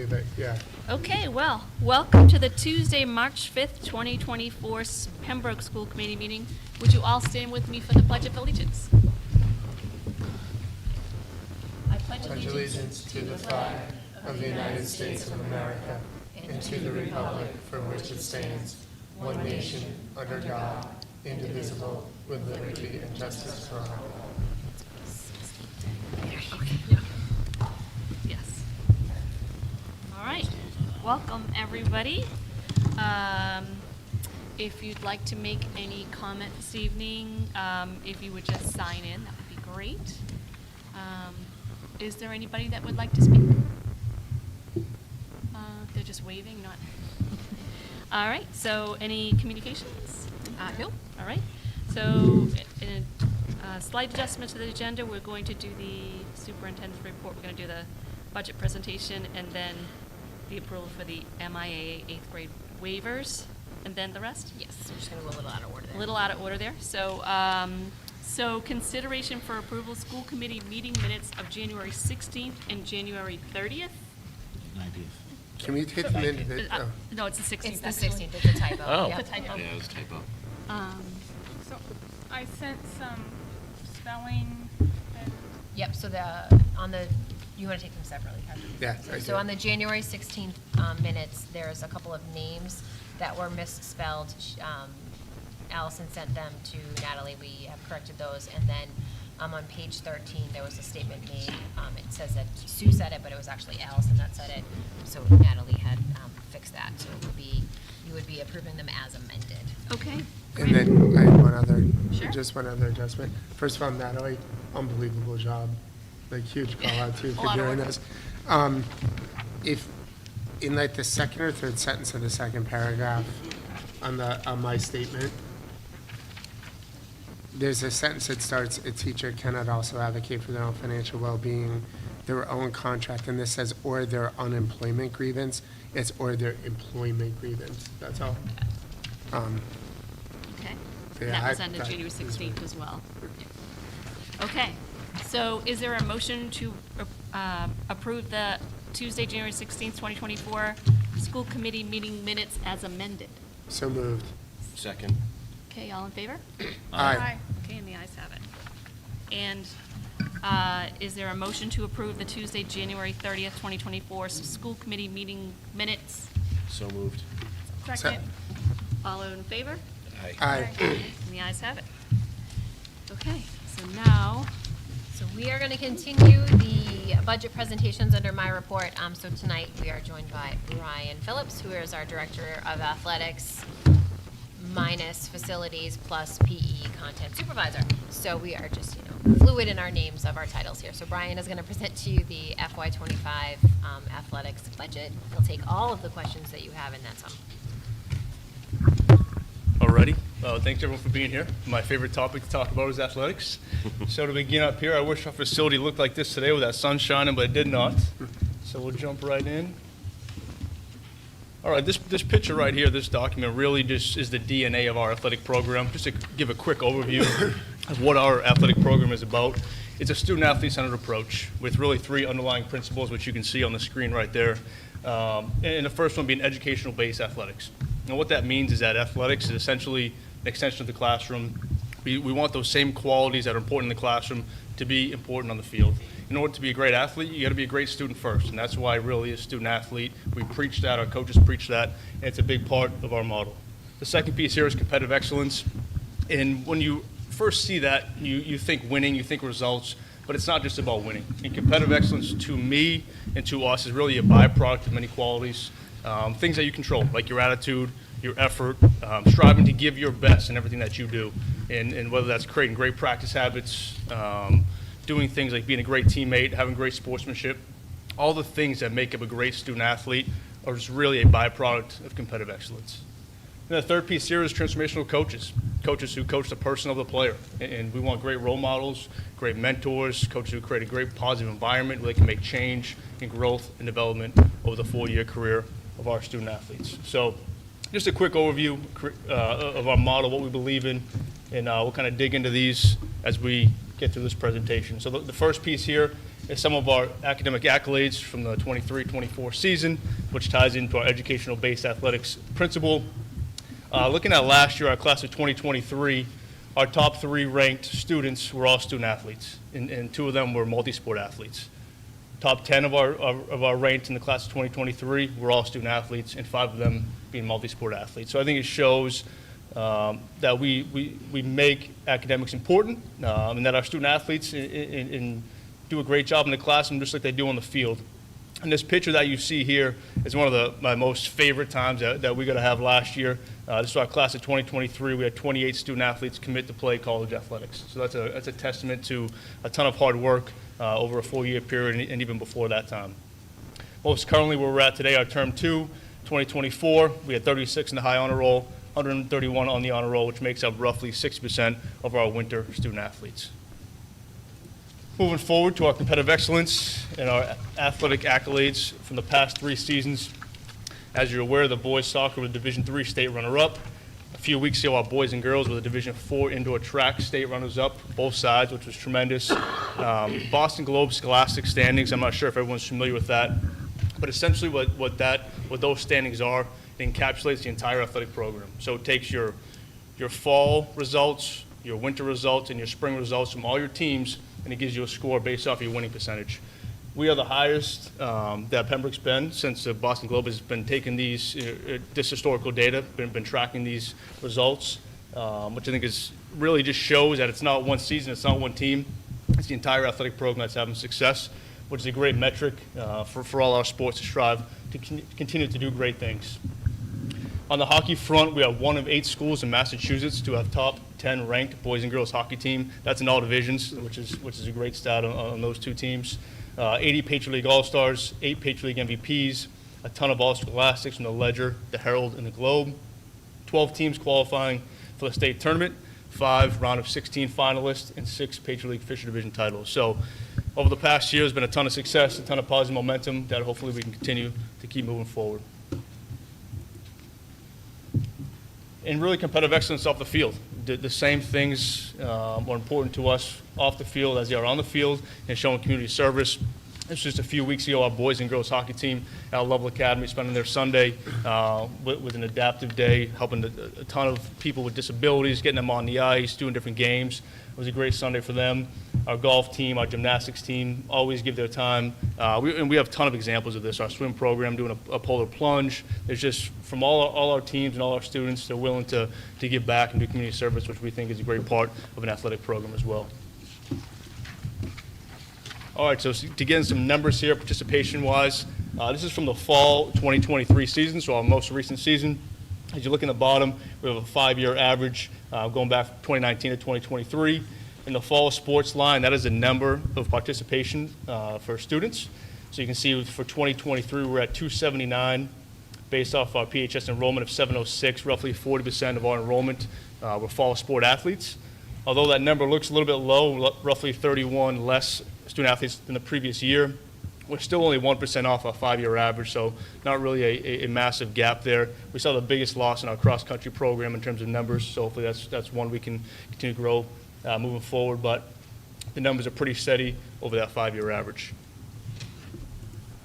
believe it, yeah. Okay, well, welcome to the Tuesday, March 5th, 2024 Pembroke School Committee meeting. Would you all stand with me for the Pledge of Allegiance? I pledge Allegiance to the flag of the United States of America and to the republic for which it stands, one nation, under God, indivisible, with liberty and justice for all. Yes. All right. Welcome, everybody. If you'd like to make any comment this evening, if you would just sign in, that would be great. Is there anybody that would like to speak? They're just waving, not. All right. So, any communications? No. All right. So, in a slight adjustment to the agenda, we're going to do the superintendent's report. We're going to do the budget presentation and then the approval for the MIA 8th grade waivers, and then the rest? Yes, we're just going to go a little out of order there. A little out of order there. So, so consideration for approval, school committee meeting minutes of January 16th and January 30th? Can we take them into No, it's the 16th. It's the actually. 16th, it's a typo. Oh. Yep. It's a typo. Yeah, it was a typo. So I sent some spelling and Yep, so you want to take them separately, Kathy? Yeah, I do. So on the January 16th minutes, there's a couple of names that were misspelled. Allison sent them to Natalie. We have corrected those. And then on page 13, there was a statement made. It says that Sue said it, but it was actually Allison that said it. So Natalie had fixed that. So you would be approving them as amended. Okay. And then I have one other, Sure. just one other adjustment. First of all, Natalie, unbelievable job. Like, huge call out to you A for lot of doing work. this. If, in like the second or third sentence of the second paragraph on my statement, there's a sentence that starts, a teacher cannot also advocate for their own financial well-being, their own contract, and this says, or their unemployment grievance. It's or their employment grievance, that's all. Okay. Yeah, And that was I- on the that January is 16th as well. Okay. So is there a motion to approve the Tuesday, January 16th, 2024 school committee meeting minutes as amended? So moved. Second. Okay, all in favor? Aye. Okay, and the ayes have it. And is there a motion to approve the Tuesday, January 30th, 2024 school committee meeting minutes? So moved. second. All in favor? Aye. Aye. And the ayes have it. Okay, so now, So we are going to continue the budget presentations under my report. So tonight we are joined by Brian Phillips, who is our Director of Athletics minus facilities plus PE content supervisor. So we are just, fluid in our names of our titles here. So Brian is going to present to you the FY25 athletics budget. He'll take all of the questions that you have and then some. Alrighty. Thanks everyone for being here. My favorite topic to talk about is athletics. So to begin up here, I wish our facility looked like this today with that sun shining, but it did not. So we'll jump right in. All right, this picture right here, this document really just is the DNA of our athletic program. Just to give a quick overview of what our athletic program is about. It's a student-athlete-centered approach with really 3 underlying principles, which you can see on the screen right there. And the first one being educational-based athletics. And what that means is that athletics is essentially an extension of the classroom. We want those same qualities that are important in the classroom to be important on the field. In order to be a great athlete, you got to be a great student first, and that's why really a student-athlete. We preach that, our coaches preach that, and it's a big part of our model. The second piece here is competitive excellence, and when you first see that, you think winning, you think results, but it's not just about winning. And competitive excellence, to me and to us, is really a byproduct of many qualities, things that you control, like your attitude, your effort, striving to give your best in everything that you do, and whether that's creating great practice habits, doing things like being a great teammate, having great sportsmanship, all the things that make up a great student athlete are just really a byproduct of competitive excellence. And the third piece here is transformational coaches, coaches who coach the person of the player. And we want great role models, great mentors, coaches who create a great positive environment where they can make change and growth and development over the 4-year career of our student athletes. So just a quick overview of our model, what we believe in, and we'll kind of dig into these as we get through this presentation. So the first piece here is some of our academic accolades from the 23-24 season, which ties into our educational-based athletics principle. Looking at last year, our class of 2023, our top 3 ranked students were all student athletes, and 2 of them were multi-sport athletes. Top 10 of our ranked in the class of 2023 were all student athletes, and 5 of them being multi-sport athletes. So I think it shows that we make academics important, and that our student athletes do a great job in the classroom just like they do on the field. And this picture that you see here is one of my most favorite times that we got to have last year. This is our class of 2023. We had 28 student athletes commit to play college athletics. So that's a testament to a ton of hard work over a 4-year period and even before that time. Most currently where we're at today, our term 2, 2024, we had 36 in the high honor roll, 131 on the honor roll, which makes up roughly 60% of our winter student athletes. Moving forward to our competitive excellence and our athletic accolades from the past 3 seasons. As you're aware, the boys soccer was Division III state runner-up. A few weeks ago, our boys and girls were the Division IV indoor track state runners-up, both sides, which was tremendous. Boston Globe Scholastic standings, I'm not sure if everyone's familiar with that, but essentially what those standings are, it encapsulates the entire athletic program. So it takes your fall results, your winter results, and your spring results from all your teams, and it gives you a score based off your winning percentage. We are the highest that Pembroke's been since the Boston Globe has been taking this historical data, been tracking these results, which I think is really just shows that it's not one season, it's not one team, it's the entire athletic program that's having success, which is a great metric for all our sports to strive to continue to do great things. On the hockey front, we are one of 8 schools in Massachusetts to have top 10 ranked boys and girls hockey team. That's in all divisions, which is a great stat on those 2 teams. 80 Patriot League All-Stars, 8 Patriot League MVPs, a ton of All-Scholastics from the Ledger, the Herald, and the Globe. 12 teams qualifying for the state tournament, 5 round of 16 finalists, and 6 Patriot League Fisher Division titles. So over the past year, there's been a ton of success, a ton of positive momentum that hopefully we can continue to keep moving forward. And really competitive excellence off the field. The same things are important to us off the field as they are on the field, and showing community service. This was just a few weeks ago, our boys and girls hockey team at Level Academy spending their Sunday with an adaptive day, helping a ton of people with disabilities, getting them on the ice, doing different games. It was a great Sunday for them. Our golf team, our gymnastics team always give their time. And we have a ton of examples of this. Our swim program doing a polar plunge. There's just, from all our teams and all our students, they're willing to give back and do community service, which we think is a great part of an athletic program as well. All right, so to get in some numbers here, participation-wise, this is from the fall 2023 season, so our most recent season. As you look in the bottom, we have a 5-year average going back from 2019 to 2023. In the fall sports line, that is the number of participation for students. So you can see for 2023, we're at 279 based off our PHS enrollment of 706. Roughly 40% of our enrollment were fall sport athletes. Although that number looks a little bit low, roughly 31 less student athletes than the previous year, we're still only 1% off our 5-year average, so not really a massive gap there. We saw the biggest loss in our cross-country program in terms of numbers, so hopefully that's one we can continue to grow moving forward, but the numbers are pretty steady over that 5-year average.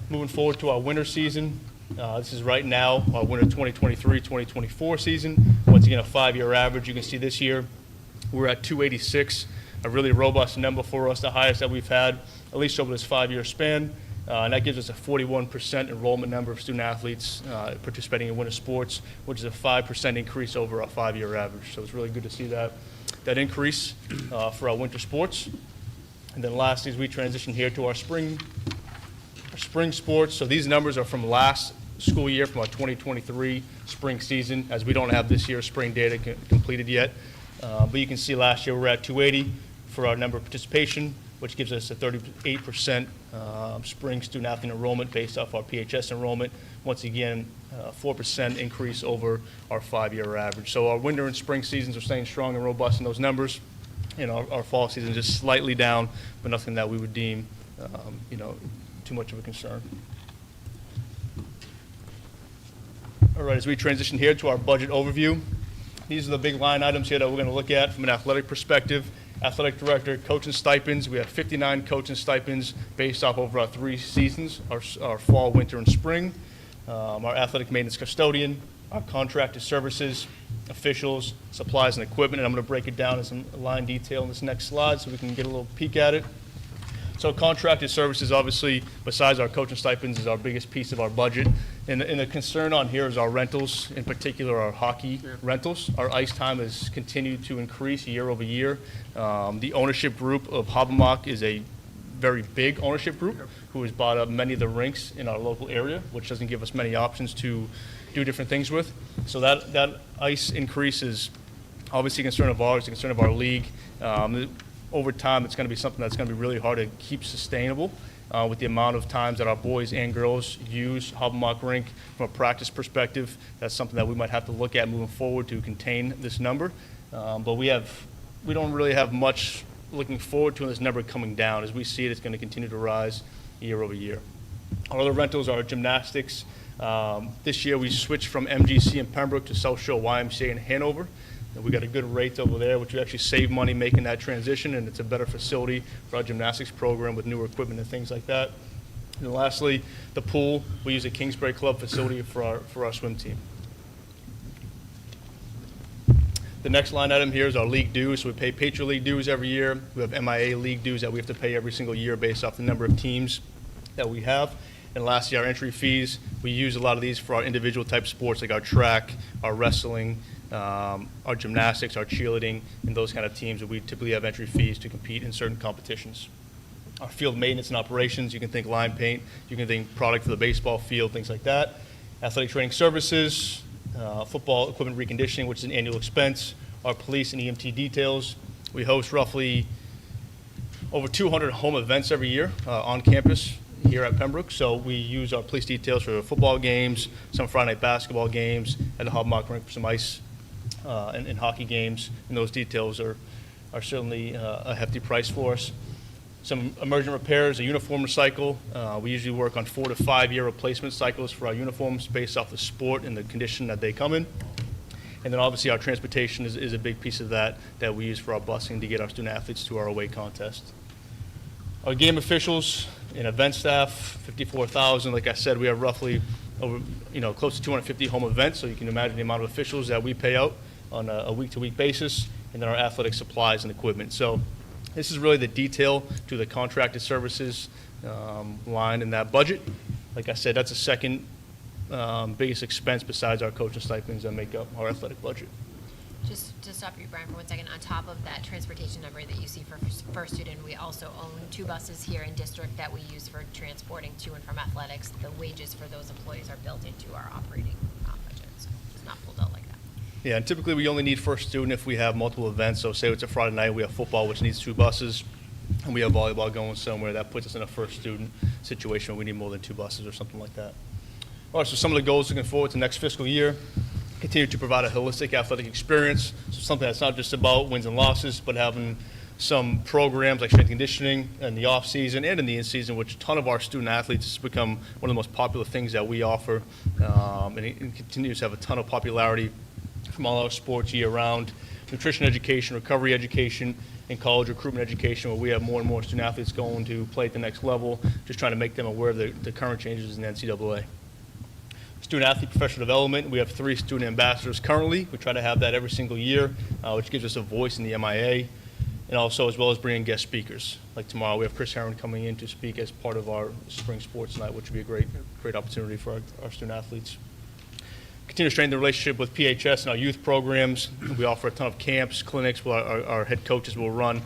Moving forward to our winter season, this is right now our winter 2023-2024 season. Once again, a 5-year average. You can see this year we're at 286, a really robust number for us, the highest that we've had, at least over this 5-year span. And that gives us a 41% enrollment number of student athletes participating in winter sports, which is a 5% increase over our 5-year average. So it's really good to see that increase for our winter sports. And then lastly, as we transition here to our spring sports. So these numbers are from last school year, from our 2023 spring season, as we don't have this year's spring data completed yet. But you can see last year we're at 280 for our number of participation, which gives us a 38% spring student athlete enrollment based off our PHS enrollment. Once again, 4% increase over our 5-year average. So our winter and spring seasons are staying strong and robust in those numbers. And our fall season is just slightly down, but nothing that we would deem, too much of a concern. All right, as we transition here to our budget overview, these are the big line items here that we're going to look at from an athletic perspective Athletic director, coaching stipends. We have 59 coaching stipends based off over our 3 seasons, our fall, winter, and spring. Our athletic maintenance custodian, our contracted services, officials, supplies, and equipment. And I'm going to break it down in some line detail in this next slide so we can get a little peek at it. So contracted services, obviously, besides our coaching stipends, is our biggest piece of our budget. And the concern on here is our rentals, in particular our hockey rentals. Our ice time has continued to increase year over year. The ownership group of Hobbamock is a very big ownership group who has bought up many of the rinks in our local area, which doesn't give us many options to do different things with. So that ice increase is obviously a concern of ours, a concern of our league. Over time, it's going to be something that's going to be really hard to keep sustainable with the amount of times that our boys and girls use Hobbamock Rink from a practice perspective. That's something that we might have to look at moving forward to contain this number. But we don't really have much looking forward to this number coming down. As we see it, it's going to continue to rise year over year. Our other rentals are gymnastics. This year, we switched from MGC in Pembroke to South Shore YMCA in Hanover. We got a good rate over there, which we actually save money making that transition, and it's a better facility for our gymnastics program with newer equipment and things like that. And lastly, the pool. We use a Kingsbury Club facility for our swim team. The next line item here is our league dues. So we pay Patriot League dues every year. We have MIA league dues that we have to pay every single year based off the number of teams that we have. And lastly, our entry fees. We use a lot of these for our individual type sports like our track, our wrestling, our gymnastics, our cheerleading, and those kind of teams that we typically have entry fees to compete in certain competitions. Our field maintenance and operations, you can think line paint, you can think product for the baseball field, things like that. Athletic training services, football equipment reconditioning, which is an annual expense. Our police and EMT details. We host roughly over 200 home events every year on campus here at Pembroke. So we use our police details for football games, some Friday night basketball games, at the Hobbamock Rink for some ice and hockey games. And those details are certainly a hefty price for us. Some emergent repairs, a uniform recycle. We usually work on 4 to 5 year replacement cycles for our uniforms based off the sport and the condition that they come in. And then obviously our transportation is a big piece of that we use for our busing to get our student athletes to our away contest. Our game officials and event staff, 54,000. Like I said, we have roughly over, close to 250 home events, so you can imagine the amount of officials that we pay out on a week-to-week basis, and then our athletic supplies and equipment. So this is really the detail to the contracted services line in that budget. Like I said, that's the second biggest expense besides our coaching stipends that make up our athletic budget. Just to stop you, Brian, for 1 second, on top of that transportation number that you see for first student, we also own 2 buses here in district that we use for transporting to and from athletics. The wages for those employees are built into our operating budget, so it's not pulled out like that. Yeah, and typically we only need first student if we have multiple events. So say it's a Friday night, we have football, which needs 2 buses, and we have volleyball going somewhere. That puts us in a first student situation where we need more than 2 buses or something like that. All right, so some of the goals looking forward to next fiscal year. Continue to provide a holistic athletic experience, so something that's not just about wins and losses, but having some programs like strength conditioning in the off season and in the in season, which a ton of our student athletes has become one of the most popular things that we offer, and it continues to have a ton of popularity from all our sports year round. Nutrition education, recovery education, and college recruitment education, where we have more and more student athletes going to play at the next level, just trying to make them aware of the current changes in the NCAA. Student athlete professional development, we have 3 student ambassadors currently. We try to have that every single year, which gives us a voice in the MIA, and also as well as bringing guest speakers. Like tomorrow, we have Chris Herron coming in to speak as part of our spring sports night, which would be a great opportunity for our student athletes. Continue to strengthen the relationship with PHS and our youth programs. We offer a ton of camps, clinics where our head coaches will run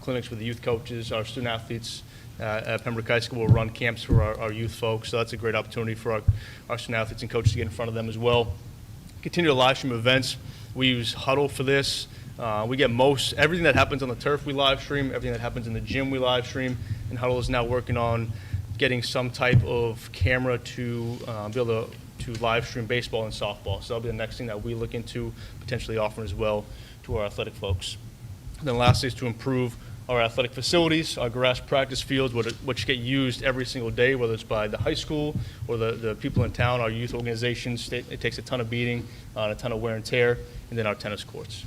clinics with the youth coaches. Our student athletes at Pembroke High School will run camps for our youth folks. So that's a great opportunity for our student athletes and coaches to get in front of them as well. Continue to live stream events. We use Huddle for this. We get everything that happens on the turf we live stream, everything that happens in the gym we live stream, and Huddle is now working on getting some type of camera to be able to live stream baseball and softball. So that'll be the next thing that we look into potentially offering as well to our athletic folks. And then lastly is to improve our athletic facilities, our grass practice fields, which get used every single day, whether it's by the high school or the people in town, our youth organizations. It takes a ton of beating, a ton of wear and tear, and then our tennis courts.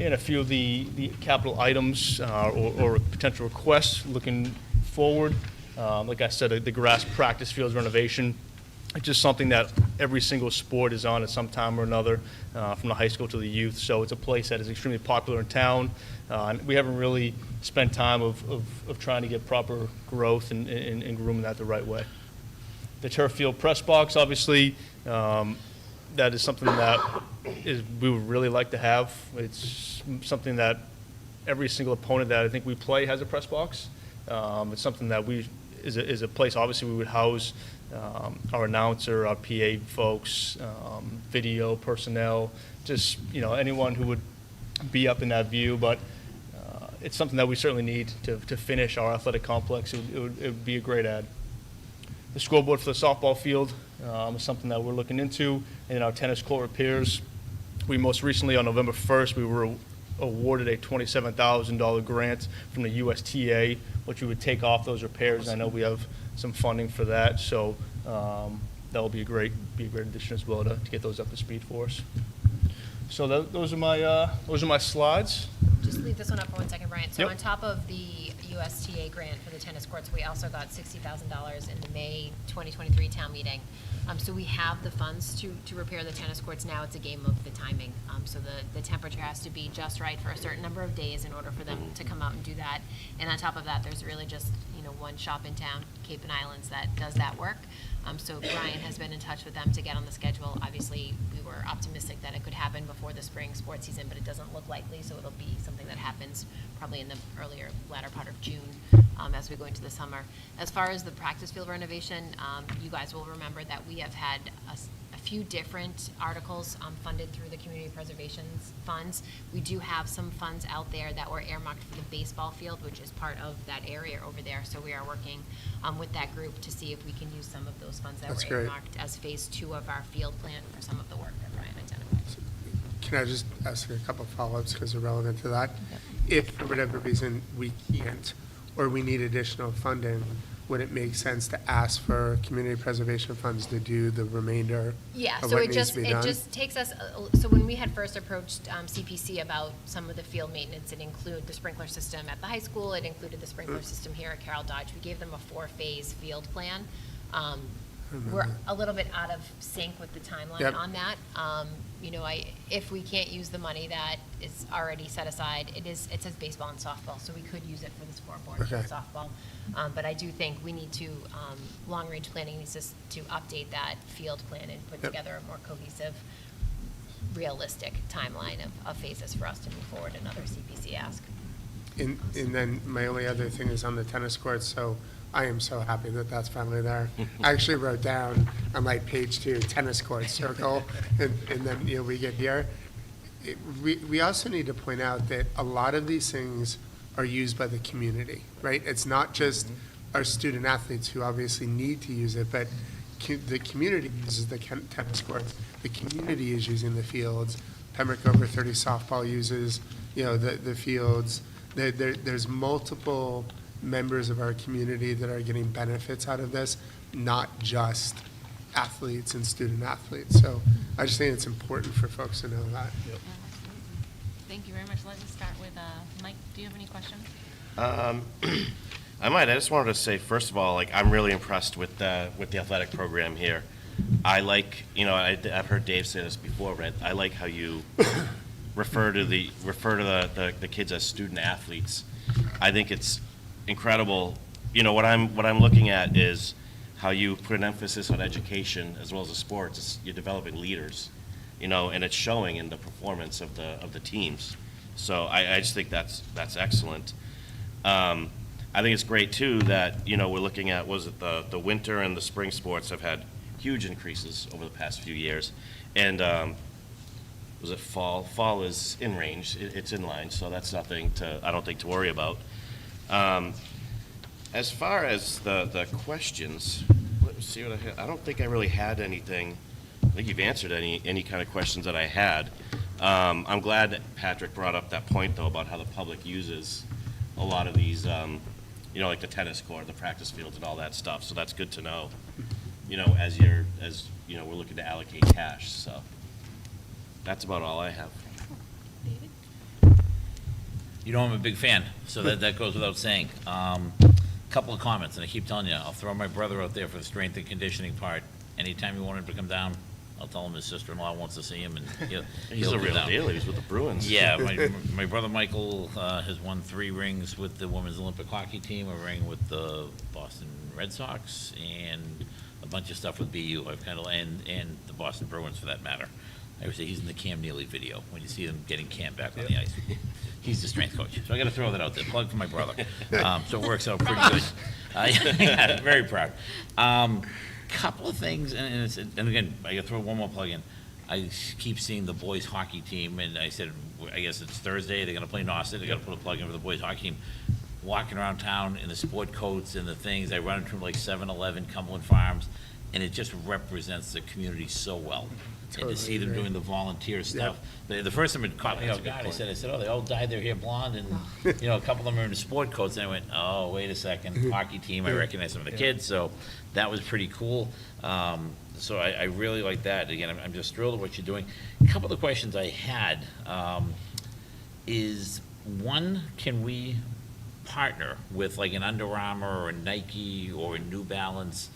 and a few of the capital items or potential requests looking forward. Like I said, the grass practice fields renovation. It's just something that every single sport is on at some time or another, from the high school to the youth. So it's a place that is extremely popular in town. And we haven't really spent time of trying to get proper growth and grooming that the right way. The turf field press box, obviously, that is something that we would really like to have. It's something that every single opponent that I think we play has a press box. It's something that is a place, obviously, we would house our announcer, our PA folks, video personnel, just, anyone who would be up in that view. But it's something that we certainly need to finish our athletic complex. It would be a great add. The scoreboard for the softball field is something that we're looking into, and our tennis court repairs. We most recently, on November 1st, we were awarded a $27,000 grant from the USTA, which we would take off those repairs. I know we have some funding for that, so that will be a great addition as well to get those up to speed for us. So those are my slides. Just leave this one up for 1 second, Brian. So Yep. on top of the USTA grant for the tennis courts, we also got $60,000 in the May 2023 town meeting. So we have the funds to repair the tennis courts. Now it's a game of the timing. So the temperature has to be just right for a certain number of days in order for them to come out and do that. And on top of that, there's really just, one shop in town, Cape and Islands, that does that work. So Brian has been in touch with them to get on the schedule. Obviously, we were optimistic that it could happen before the spring sports season, but it doesn't look likely, so it'll be something that happens probably in the latter part of June as we go into the summer. As far as the practice field renovation, you guys will remember that we have had a few different articles funded through the community preservation funds. We do have some funds out there that were earmarked for the baseball field, which is part of that area over there. So we are working with that group to see if we can use some of those funds that That's were great. earmarked as phase 2 of our field plan for some of the work that Brian identified. Can I just ask a couple of follow-ups because they're relevant to that? If for whatever reason we can't, or we need additional funding, would it make sense to ask for community preservation funds to do the remainder Yeah, of so what it needs to be done? just takes us, so when we had first approached CPC about some of the field maintenance, it included the sprinkler system at the high school, it included the sprinkler system here at Carroll Dodge. We gave them a 4-phase field plan. We're a little bit out of sync with the timeline Yep. on that. If we can't use the money that is already set aside, it says baseball and softball, so we could use it for the scoreboard for Okay. softball. But I do think we need to, long-range planning needs us to update that field plan and put Yep. together a more cohesive, realistic timeline of phases for us to move forward, another CPC ask. And then my only other thing is on the tennis courts, so I am so happy that that's finally there. I actually wrote down on like page 2, tennis court circle, and then, we get here. We also need to point out that a lot of these things are used by the community, right? It's not just our student athletes who obviously need to use it, but the community uses the tennis courts. The community is using the fields. Pembroke Over 30 softball uses, the fields. There's multiple members of our community that are getting benefits out of this, not just athletes and student athletes. So I just think it's important for folks to know that. Thank you very much. Let me start with Mike. Do you have any questions? I might. I just wanted to say, first of all, I'm really impressed with the athletic program here. I like, I've heard Dave say this before, but I like how you refer to the kids as student athletes. I think it's incredible. What I'm looking at is how you put an emphasis on education as well as the sports. You're developing leaders, and it's showing in the performance of the teams. So I just think that's excellent. I think it's great too that we're looking at the winter and the spring sports have had huge increases over the past few years, and was it fall? Fall is in range. It's in line, so that's nothing I don't think to worry about. As far as the questions, let's see what I had. I don't think I really had anything. I think you've answered any kind of questions that I had. I'm glad that Patrick brought up that point, though, about how the public uses a lot of these, like the tennis court, the practice fields, and all that stuff. So that's good to know, as we're looking to allocate cash. So that's about all I have. You know I'm a big fan, so that goes without saying. Couple of comments, and I keep telling you, I'll throw my brother out there for the strength and conditioning part. Anytime you want him to come down, I'll tell him his sister-in-law wants to see him, and He's he'll a come real down. deal. He was with the Bruins. Yeah, my brother Michael has won 3 rings with the women's Olympic hockey team, a ring with the Boston Red Sox, and a bunch of stuff with BU. I've kind of and the Boston Bruins for that matter. I would say he's in the Cam Neely video when you see them getting Cam back on the ice. He's the strength coach, so I got to throw that out there. Plug for my brother. So it works out pretty good. Yeah, very proud. Couple of things, and again, I got to throw one more plug in. I keep seeing the boys hockey team, and I said, I guess it's Thursday. They're going to play Nauset. They got to put a plug in for the boys hockey team. Walking around town in the sport coats and the things, I run into like 7-Eleven, Cumberland Farms, and it just represents the community so well. And to see them doing the volunteer stuff. The first time it caught me off guard, I said, oh, they all dyed their hair blonde, and a couple of them are in the sport coats. And I went, oh, wait a second, hockey team. I recognize some of the kids, so that was pretty cool. So I really like that. Again, I'm just thrilled at what you're doing. A couple of the questions I had is, one, can we partner with like an Under Armour or a Nike or a New Balance,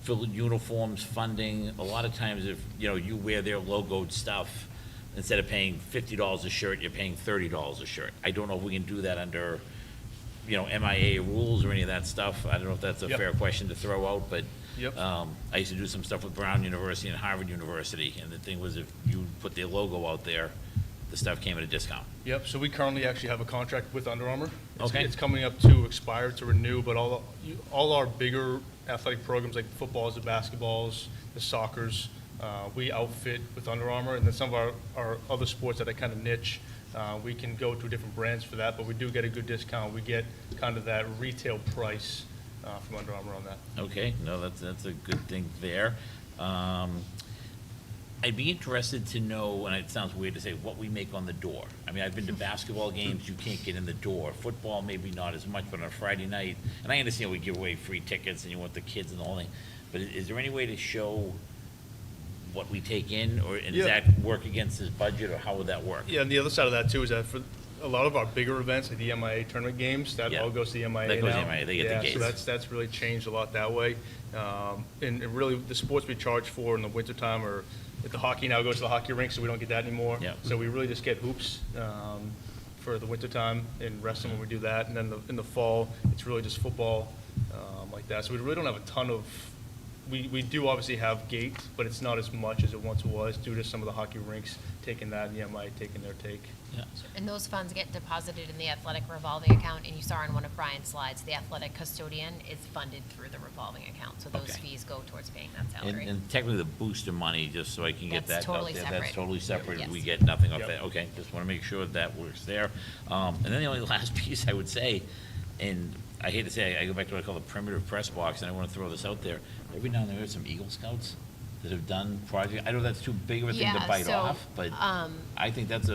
fill uniforms, funding? A lot of times if, you wear their logoed stuff, instead of paying $50 a shirt, you're paying $30 a shirt. I don't know if we can do that under, MIA rules or any of that stuff. I don't know if that's a fair question to throw out, but I used to do some stuff with Brown University and Harvard University, and the thing was if you put their logo out there, the stuff came at a discount. Yep, so we currently actually have a contract with Under Armour. Okay. It's coming up to expire, to renew, but all our bigger athletic programs like footballs, the basketballs, the soccers, we outfit with Under Armour, and then some of our other sports that are kind of niche, we can go to different brands for that, but we do get a good discount. We get kind of that retail price from Under Armour on that. Okay, no, that's a good thing there. I'd be interested to know, and it sounds weird to say, what we make on the door. I mean, I've been to basketball games, you can't get in the door. Football, maybe not as much, but on a Friday night, and I understand we give away free tickets and you want the kids and the whole thing, but is there any way to show what we take in, and does that work against this budget, or how would that work? Yeah, and the other side of that too is that for a lot of our bigger events, like the MIA tournament games, that all goes to the MIA That goes now. to MIA, they get the gates. So that's really changed a lot that way. And really, the sports we charge for in the wintertime are, the hockey now goes to the hockey rink, so we don't get that anymore. Yeah. So we really just get hoops for the wintertime and wrestling when we do that. And then in the fall, it's really just football like that. So we really don't have a ton of, we do obviously have gate, but it's not as much as it once was due to some of the hockey rinks taking that and the MIA taking their take. Yeah. And those funds get deposited in the athletic revolving account, and you saw in one of Brian's slides, the athletic custodian is funded through the revolving account, so those Okay. fees go towards paying that salary. And technically the booster money, just so I can get That's that out totally there, that's separate. totally separate, Yes. we get nothing off Yep. that, okay, just wanna make sure that works there. And then the only last piece I would say, and I hate to say, I go back to what I call the primitive press box, and I wanna throw this out there, every now and then there's some Eagle Scouts that have done projects, I know that's too big of a thing to Yeah, bite so, off, but I think that's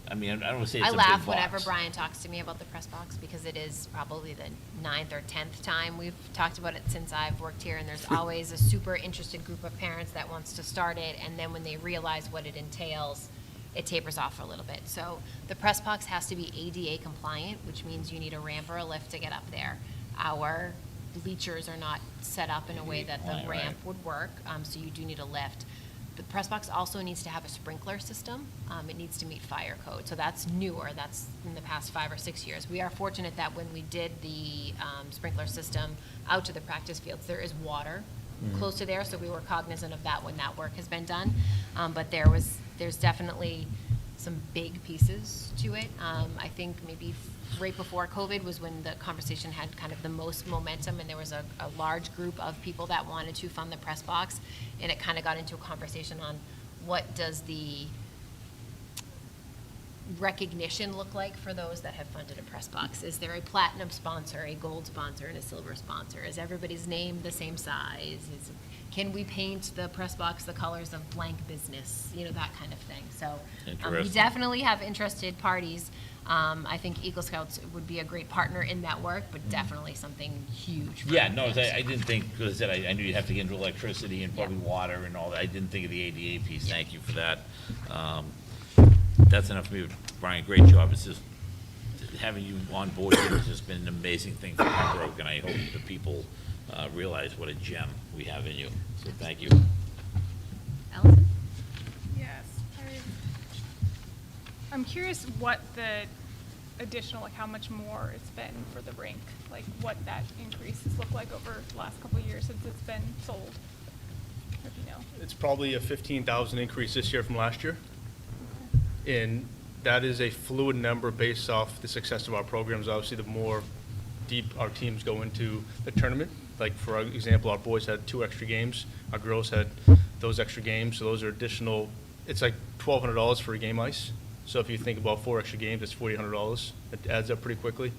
I don't wanna say it's I a big laugh box. whenever Brian talks to me about the press box, because it is probably the 9th or 10th time we've talked about it since I've worked here, and there's always a super interested group of parents that wants to start it, and then when they realize what it entails, it tapers off for a little bit. So the press box has to be ADA compliant, which means you need a ramp or a lift to get up there. Our bleachers are not set up in a way that the Right, right. ramp would work, so you do need a lift. The press box also needs to have a sprinkler system. It needs to meet fire code. So that's newer. That's in the past 5 or 6 years. We are fortunate that when we did the sprinkler system out to the practice fields, there is water close to there, so we were cognizant of that when that work has been done. But there's definitely some big pieces to it. I think maybe right before COVID was when the conversation had kind of the most momentum, and there was a large group of people that wanted to fund the press box, and it kind of got into a conversation on what does the recognition look like for those that have funded a press box? Is there a platinum sponsor, a gold sponsor, and a silver sponsor? Is everybody's name the same size? Can we paint the press box the colors of blank business? That kind of thing. So we Interesting. definitely have interested parties. I think Eagle Scouts would be a great partner in that work, but definitely something huge. For Yeah, no, us. I didn't think, because I knew you'd have to get into electricity and probably Yeah. water and all that. I didn't think of the ADA piece. Thank you for that. That's enough for me. Brian, great job. It's having you on board here has just been an amazing thing for Pembroke, and I hope the people realize what a gem we have in you. So thank you. Allison? Yes. I'm curious what the additional, like how much more it's been for the rink, like what that increase has looked like over the last couple of years since it's been sold. If you know. It's probably a 15,000 increase this year from last year. And that is a fluid number based off the success of our programs. Obviously, the more deep our teams go into the tournament. Like, for example, our boys had 2 extra games. Our girls had those extra games. So those are additional. It's like $1,200 for a game ice. So if you think about 4 extra games, it's $4,800. It adds up pretty quickly.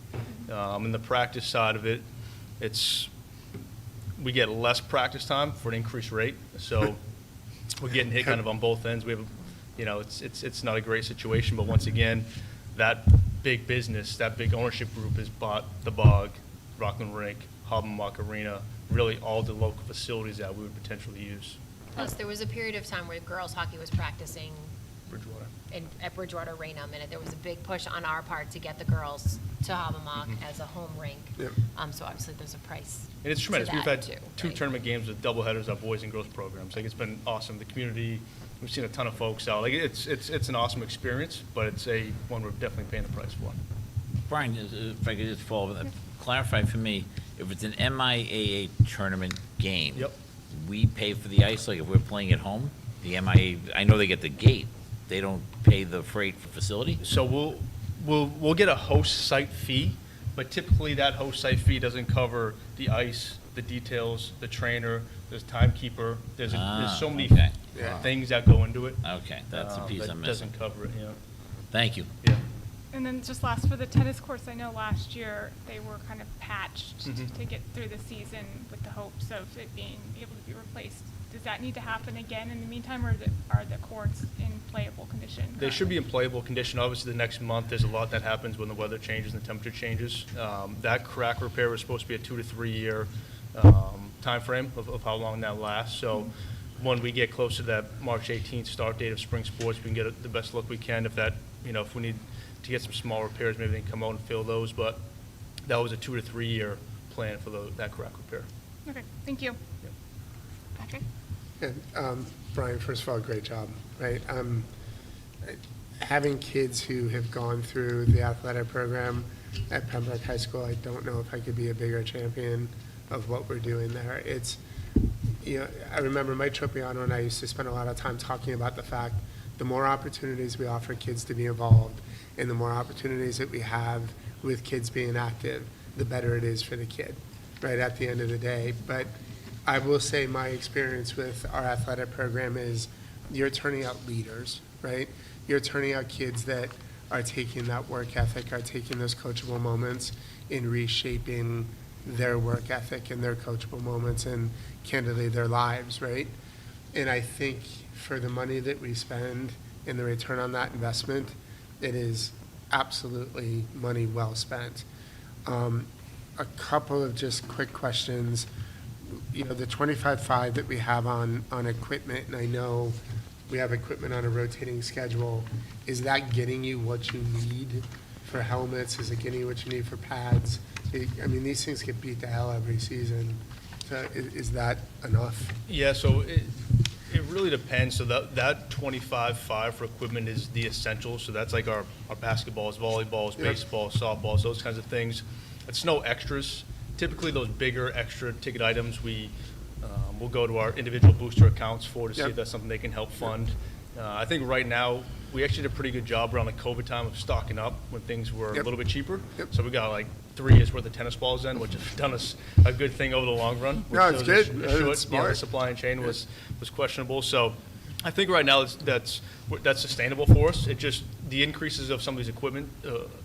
And the practice side of it, we get less practice time for an increased rate. So we're getting hit kind of on both ends. We have, it's not a great situation. But once again, that big business, that big ownership group has bought the Bog, Rockland Rink, Hobbenbach Arena, really all the local facilities that we would potentially use. Plus, there was a period of time where girls hockey was practicing Bridgewater. at Bridgewater Raynham, and there was a big push on our part to get the girls to Hobbenbach as a home rink. Yep. So obviously there's a price. And it's tremendous. to We've that had too, 2 right? tournament games with doubleheaders, our boys and girls programs. Like, it's been awesome. The community, we've seen a ton of folks out. Like, it's an awesome experience, but it's one we're definitely paying the price for. Brian, if I could just follow, clarify for me, if it's an MIAA tournament game. Yep. We pay for the ice, like if we're playing at home, the MIA, I know they get the gate, they don't pay the freight for facility? So we'll get a host site fee, but typically that host site fee doesn't cover the ice, the details, the trainer, there's timekeeper, there's so many okay. things that go into it. Okay, that's the piece that I'm missing. doesn't cover it, yeah. Thank you. Yeah. And then just last, for the tennis courts, I know last year they were kind of patched to get through the season with the hopes of it being able to be replaced. Does that need to happen again in the meantime, or are the courts in playable condition? They should be in playable condition. Obviously, the next month, there's a lot that happens when the weather changes and the temperature changes. That crack repair was supposed to be a 2 to 3 year time frame of how long that lasts. So when we get closer to that March 18th start date of spring sports, we can get the best look we can. If we need to get some small repairs, maybe they can come out and fill those. But that was a 2 to 3 year plan for that crack repair. Okay, thank you. Yep. Patrick? And, Brian, first of all, great job, right? Having kids who have gone through the athletic program at Pembroke High School, I don't know if I could be a bigger champion of what we're doing there. I remember Mike Tropiano and I used to spend a lot of time talking about the fact the more opportunities we offer kids to be involved and the more opportunities that we have with kids being active, the better it is for the kid, right, at the end of the day. But I will say my experience with our athletic program is you're turning out leaders, right? You're turning out kids that are taking that work ethic, are taking those coachable moments in reshaping their work ethic and their coachable moments and, candidly, their lives, right? And I think for the money that we spend and the return on that investment, it is absolutely money well spent. A couple of just quick questions. The 25.5 that we have on equipment, and I know we have equipment on a rotating schedule, is that getting you what you need for helmets? Is it getting you what you need for pads? These things get beat to hell every season. So is that enough? Yeah, so it really depends. So that 25.5 for equipment is the essentials. So that's like our basketballs, volleyballs, baseballs, softballs, those kinds of things. It's no extras. Typically, those bigger extra ticket items, we'll go to our individual booster accounts to see if that's something they can help fund. I think right now, we actually did a pretty good job around the COVID time of stocking up when things were a little bit cheaper. So we got like 3 years worth of tennis balls in, which has done us a good thing over the long run. No, it's good. It's The smart. supply chain was questionable. So I think right now that's sustainable for us. It just, the increases of some of these equipment,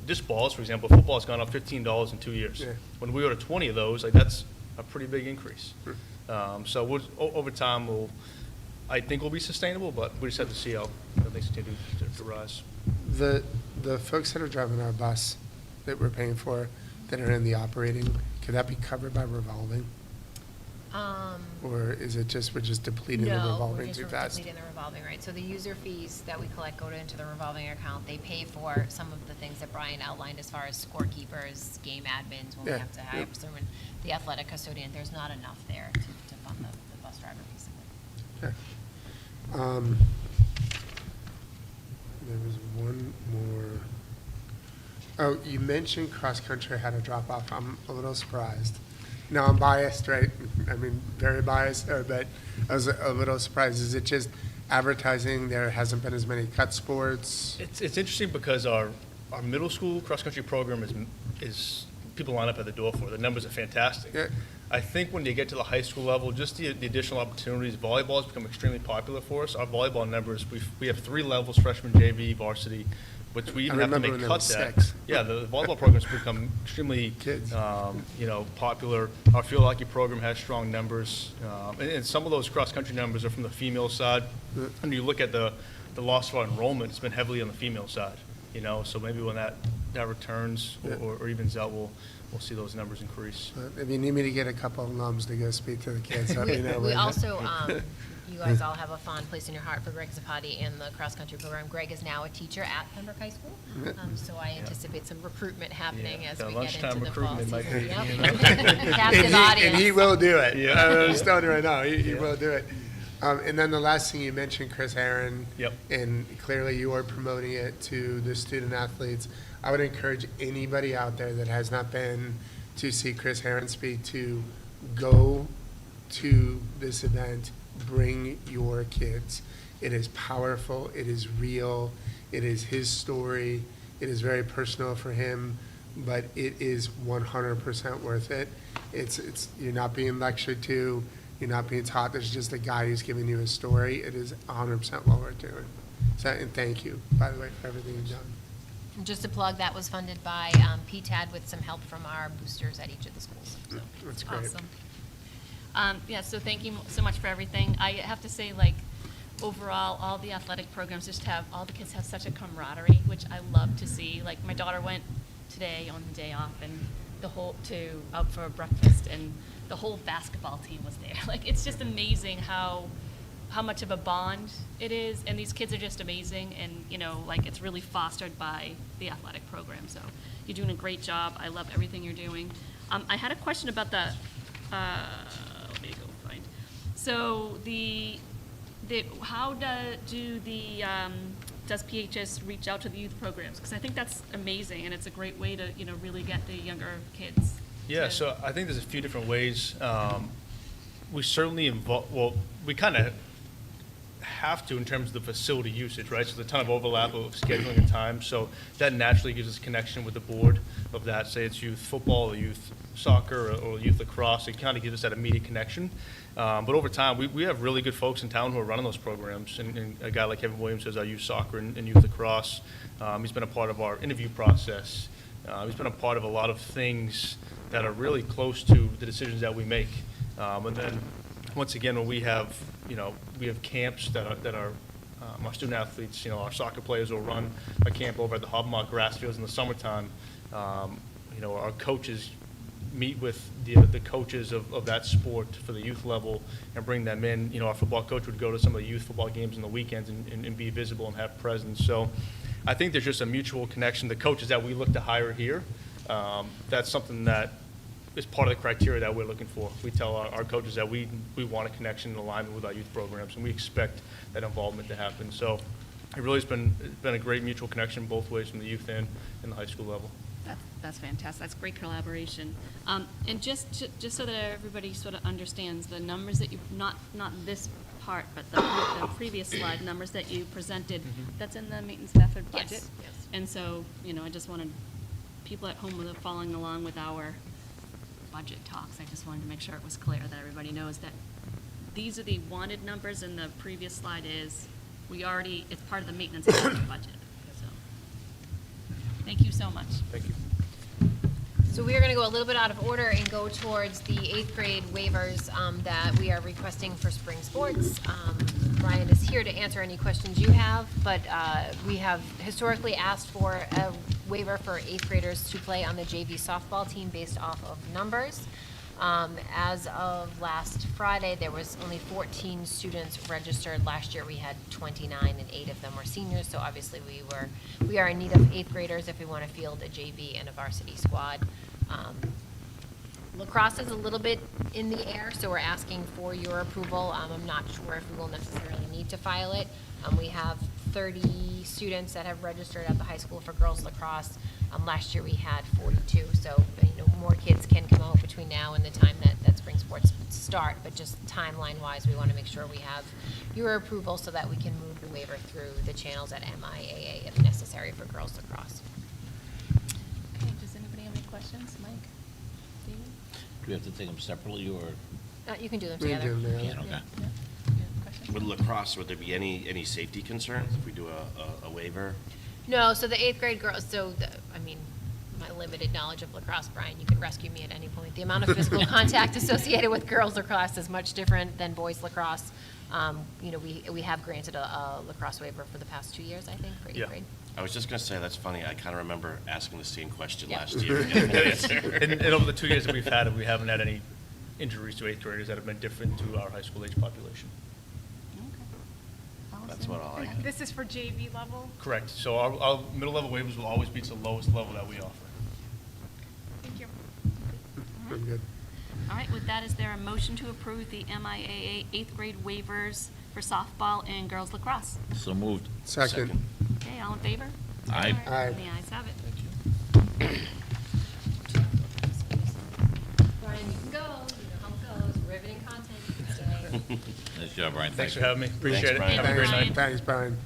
disc balls, for example, football has gone up $15 in 2 years. Yeah. When we go to 20 of those, that's a pretty big increase. So over time, I think we'll be sustainable, but we just have to see how things continue to rise. The folks that are driving our bus that we're paying for, that are in the operating, could that be covered by revolving? Or is it just, we're just depleting the No, we're revolving just too fast? depleting the revolving, right? So the user fees that we collect go into the revolving account. They pay for some of the things that Brian outlined as far as scorekeepers, game admins, when we Yeah, have to hire yep. someone, the athletic custodian. There's not enough there to fund the bus driver piece of it. Okay. There was one more. Oh, you mentioned cross-country had a drop-off. I'm a little surprised. No, I'm biased, right? I mean, very biased, but I was a little surprised. Is it just advertising? There hasn't been as many cut sports? It's interesting because our middle school cross-country program is people line up at the door for. The numbers are fantastic. Yeah. I think when you get to the high school level, just the additional opportunities, volleyball has become extremely popular for us. Our volleyball numbers, we have 3 levels, freshman, JV, varsity, which we even have to remember make when there was cuts at. 6. Yeah, the volleyball program's become extremely, Kids. popular. Our field hockey program has strong numbers, and some of those cross-country numbers are from the female side. And you look at the loss of our enrollment, it's been heavily on the female side, so maybe when that returns Yeah. or evens out, we'll see those numbers increase. If you need me to get a couple of alums to go speak to the kids, let me know. We also, you guys all have a fond place in your heart for Greg Zapati and the cross-country program. Greg is now a teacher at Pembroke High School, so I anticipate some recruitment happening Yeah, as the we get lunchtime into the fall recruitment might season. be, Yep. Captive audience. And he will do it. Yeah. I'm just telling you right now, he Yeah. will do it. And then the last thing you mentioned, Chris Aaron. Yep. And clearly you are promoting it to the student athletes. I would encourage anybody out there that has not been to see Chris Aaron speak to go to this event, bring your kids. It is powerful, it is real, it is his story, it is very personal for him, but it is 100% worth it. It's you're not being lectured to, you're not being taught, there's just a guy who's giving you a story. It is 100% well worth doing. So, and thank you, by the way, for everything you've done. Just to plug, that was funded by PTAD with some help from our boosters at each of the schools. So, That's great. Awesome. Yeah, so thank you so much for everything. I have to say, overall, all the athletic programs all the kids have such a camaraderie, which I love to see. Like, my daughter went today on the day off and out for breakfast, and the whole basketball team was there. It's just amazing how much of a bond it is, and these kids are just amazing, and it's really fostered by the athletic program. So you're doing a great job. I love everything you're doing. I had a question about the let me go find. So how does PHS reach out to the youth programs? Because I think that's amazing, and it's a great way to really get the younger kids. Yeah, so I think there's a few different ways. We certainly we kind of have to in terms of the facility usage, right? So there's a ton of overlap of scheduling and time, so that naturally gives us connection with the board of that, say it's youth football or youth soccer or youth lacrosse. It kind of gives us that immediate connection. But over time, we have really good folks in town who are running those programs, and a guy like Kevin Williams does our youth soccer and youth lacrosse. He's been a part of our interview process. He's been a part of a lot of things that are really close to the decisions that we make. And then, once again, when we have camps that are our student athletes, our soccer players will run a camp over at the Hobmark grass fields in the summertime. Our coaches meet with the coaches of that sport for the youth level and bring them in. Our football coach would go to some of the youth football games on the weekends and be visible and have presence. So I think there's just a mutual connection. The coaches that we look to hire here, that's something that is part of the criteria that we're looking for. We tell our coaches that we want a connection and alignment with our youth programs, and we expect that involvement to happen. So it really has been a great mutual connection both ways, from the youth and the high school level. That's fantastic. That's great collaboration. And just so that everybody sort of understands the numbers that not this part, but the previous slide numbers that you presented, that's in the maintenance Stafford budget. Yes. And so, I just wanted people at home that are following along with our budget talks. I just wanted to make sure it was clear that everybody knows that these are the wanted numbers, and the previous slide is it's part of the maintenance Stafford budget. So, thank you so much. Thank you. So we are going to go a little bit out of order and go towards the 8th grade waivers that we are requesting for spring sports. Brian is here to answer any questions you have, but we have historically asked for a waiver for 8th graders to play on the JV softball team based off of numbers. As of last Friday, there was only 14 students registered. Last year, we had 29, and 8 of them were seniors. So obviously, we are in need of 8th graders if we want to field a JV and a varsity squad. Lacrosse is a little bit in the air, so we're asking for your approval. I'm not sure if we will necessarily need to file it. We have 30 students that have registered at the high school for girls lacrosse. Last year we had 42, so more kids can come out between now and the time that spring sports start. But just timeline-wise, we want to make sure we have your approval so that we can move the waiver through the channels at MIAA if necessary for girls lacrosse. Okay, does anybody have any questions? Mike? David? Do we have to take them separately, or? You can do them We can together. do them Yeah, together. okay. Yeah. You have questions? With lacrosse, would there be any safety concerns if we do a waiver? No, so the 8th grade girls, my limited knowledge of lacrosse, Brian, you can rescue me at any point. The amount of physical contact associated with girls lacrosse is much different than boys lacrosse. We have granted a lacrosse waiver for the past 2 years, I think, for 8th Yeah. grade. I was just going to say, that's funny. I kind of remember asking the same question Yeah. last year. and getting an answer. And over the 2 years that we've had it, we haven't had any injuries to 8th graders that have been different to our high school age population. That's what I like. This is for JV level? Correct. So our middle level waivers will always be to the lowest level that we offer. Thank you. We're good. All right, with that, is there a motion to approve the MIAA 8th grade waivers for softball and girls lacrosse? So moved. Second. Okay, all in favor? Aye. Aye. The ayes have it. Brian, you can go. You know how it goes. Riveting content. You can stay. Nice job, Brian. Thanks Thank for you. having me. Appreciate it. Brian. Have a great Thanks, night. Thanks, Brian.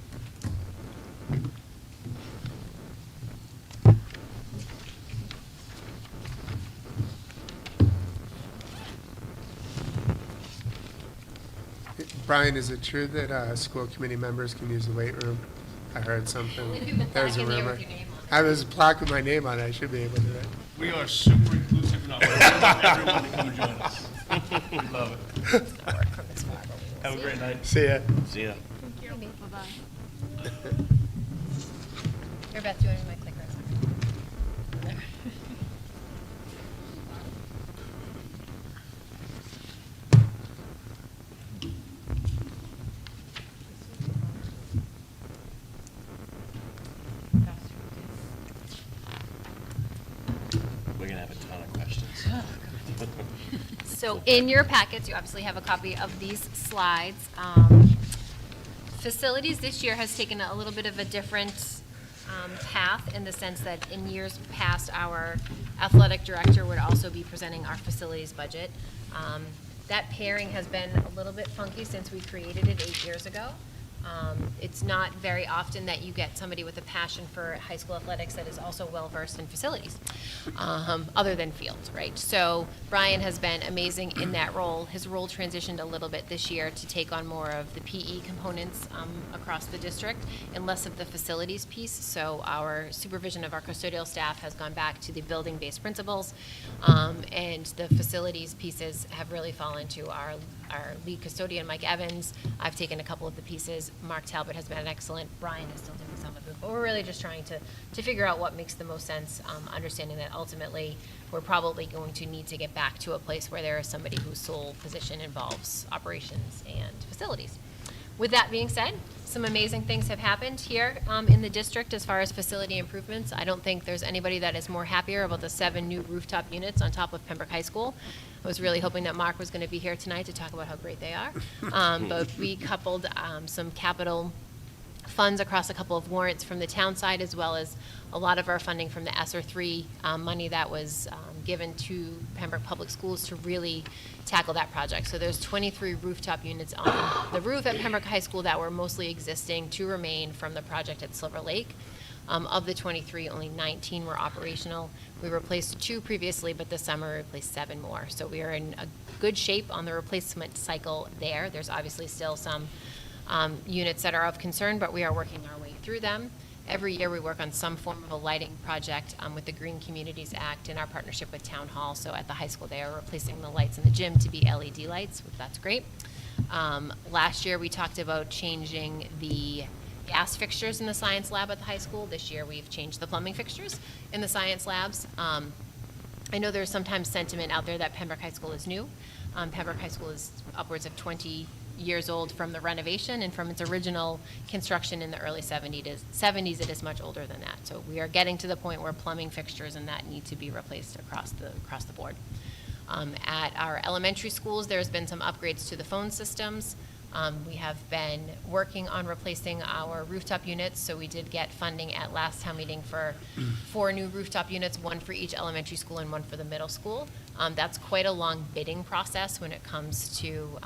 Brian, is it true that school committee members can use the weight room? I heard something. Only if you put There's a plaque in there rumor. with your name on it. I was a plaque with my name on it. I should be able to do it. We are super inclusive in our way. We want everyone to come and join us. We love it. Work from this far, but we will Have a see. great night. See ya. See ya. Thank you. Bye-bye. Here, Beth, do you want me to my clicker? We're going to have a ton of questions. So in your packets, you obviously have a copy of these slides. Facilities this year has taken a little bit of a different path in the sense that in years past, our athletic director would also be presenting our facilities budget. That pairing has been a little bit funky since we created it 8 years ago. It's not very often that you get somebody with a passion for high school athletics that is also well-versed in facilities, other than fields, right? So Brian has been amazing in that role. His role transitioned a little bit this year to take on more of the PE components across the district and less of the facilities piece. So our supervision of our custodial staff has gone back to the building-based principals, and the facilities pieces have really fallen to our lead custodian, Mike Evans. I've taken a couple of the pieces. Mark Talbot has been excellent. Brian is still doing some of it. But we're really just trying to figure out what makes the most sense, understanding that ultimately we're probably going to need to get back to a place where there is somebody whose sole position involves operations and facilities. With that being said, some amazing things have happened here in the district as far as facility improvements. I don't think there's anybody that is more happier about the 7 new rooftop units on top of Pembroke High School. I was really hoping that Mark was going to be here tonight to talk about how great they are. But we coupled some capital funds across a couple of warrants from the town side, as well as a lot of our funding from the ESSER 3 money that was given to Pembroke Public Schools to really tackle that project. So there's 23 rooftop units on the roof at Pembroke High School that were mostly existing to remain from the project at Silver Lake. Of the 23, only 19 were operational. We replaced 2 previously, but this summer we replaced 7 more. So we are in a good shape on the replacement cycle there. There's obviously still some units that are of concern, but we are working our way through them. Every year we work on some form of a lighting project with the Green Communities Act in our partnership with Town Hall. So at the high school, they are replacing the lights in the gym to be LED lights, which that's great. Last year we talked about changing the gas fixtures in the science lab at the high school. This year we've changed the plumbing fixtures in the science labs. I know there's sometimes sentiment out there that Pembroke High School is new. Pembroke High School is upwards of 20 years old from the renovation, and from its original construction in the early 70s, it is much older than that. So we are getting to the point where plumbing fixtures and that need to be replaced across the board. At our elementary schools, there's been some upgrades to the phone systems. We have been working on replacing our rooftop units, so we did get funding at last town meeting for 4 new rooftop units, 1 for each elementary school and 1 for the middle school. That's quite a long bidding process when it comes to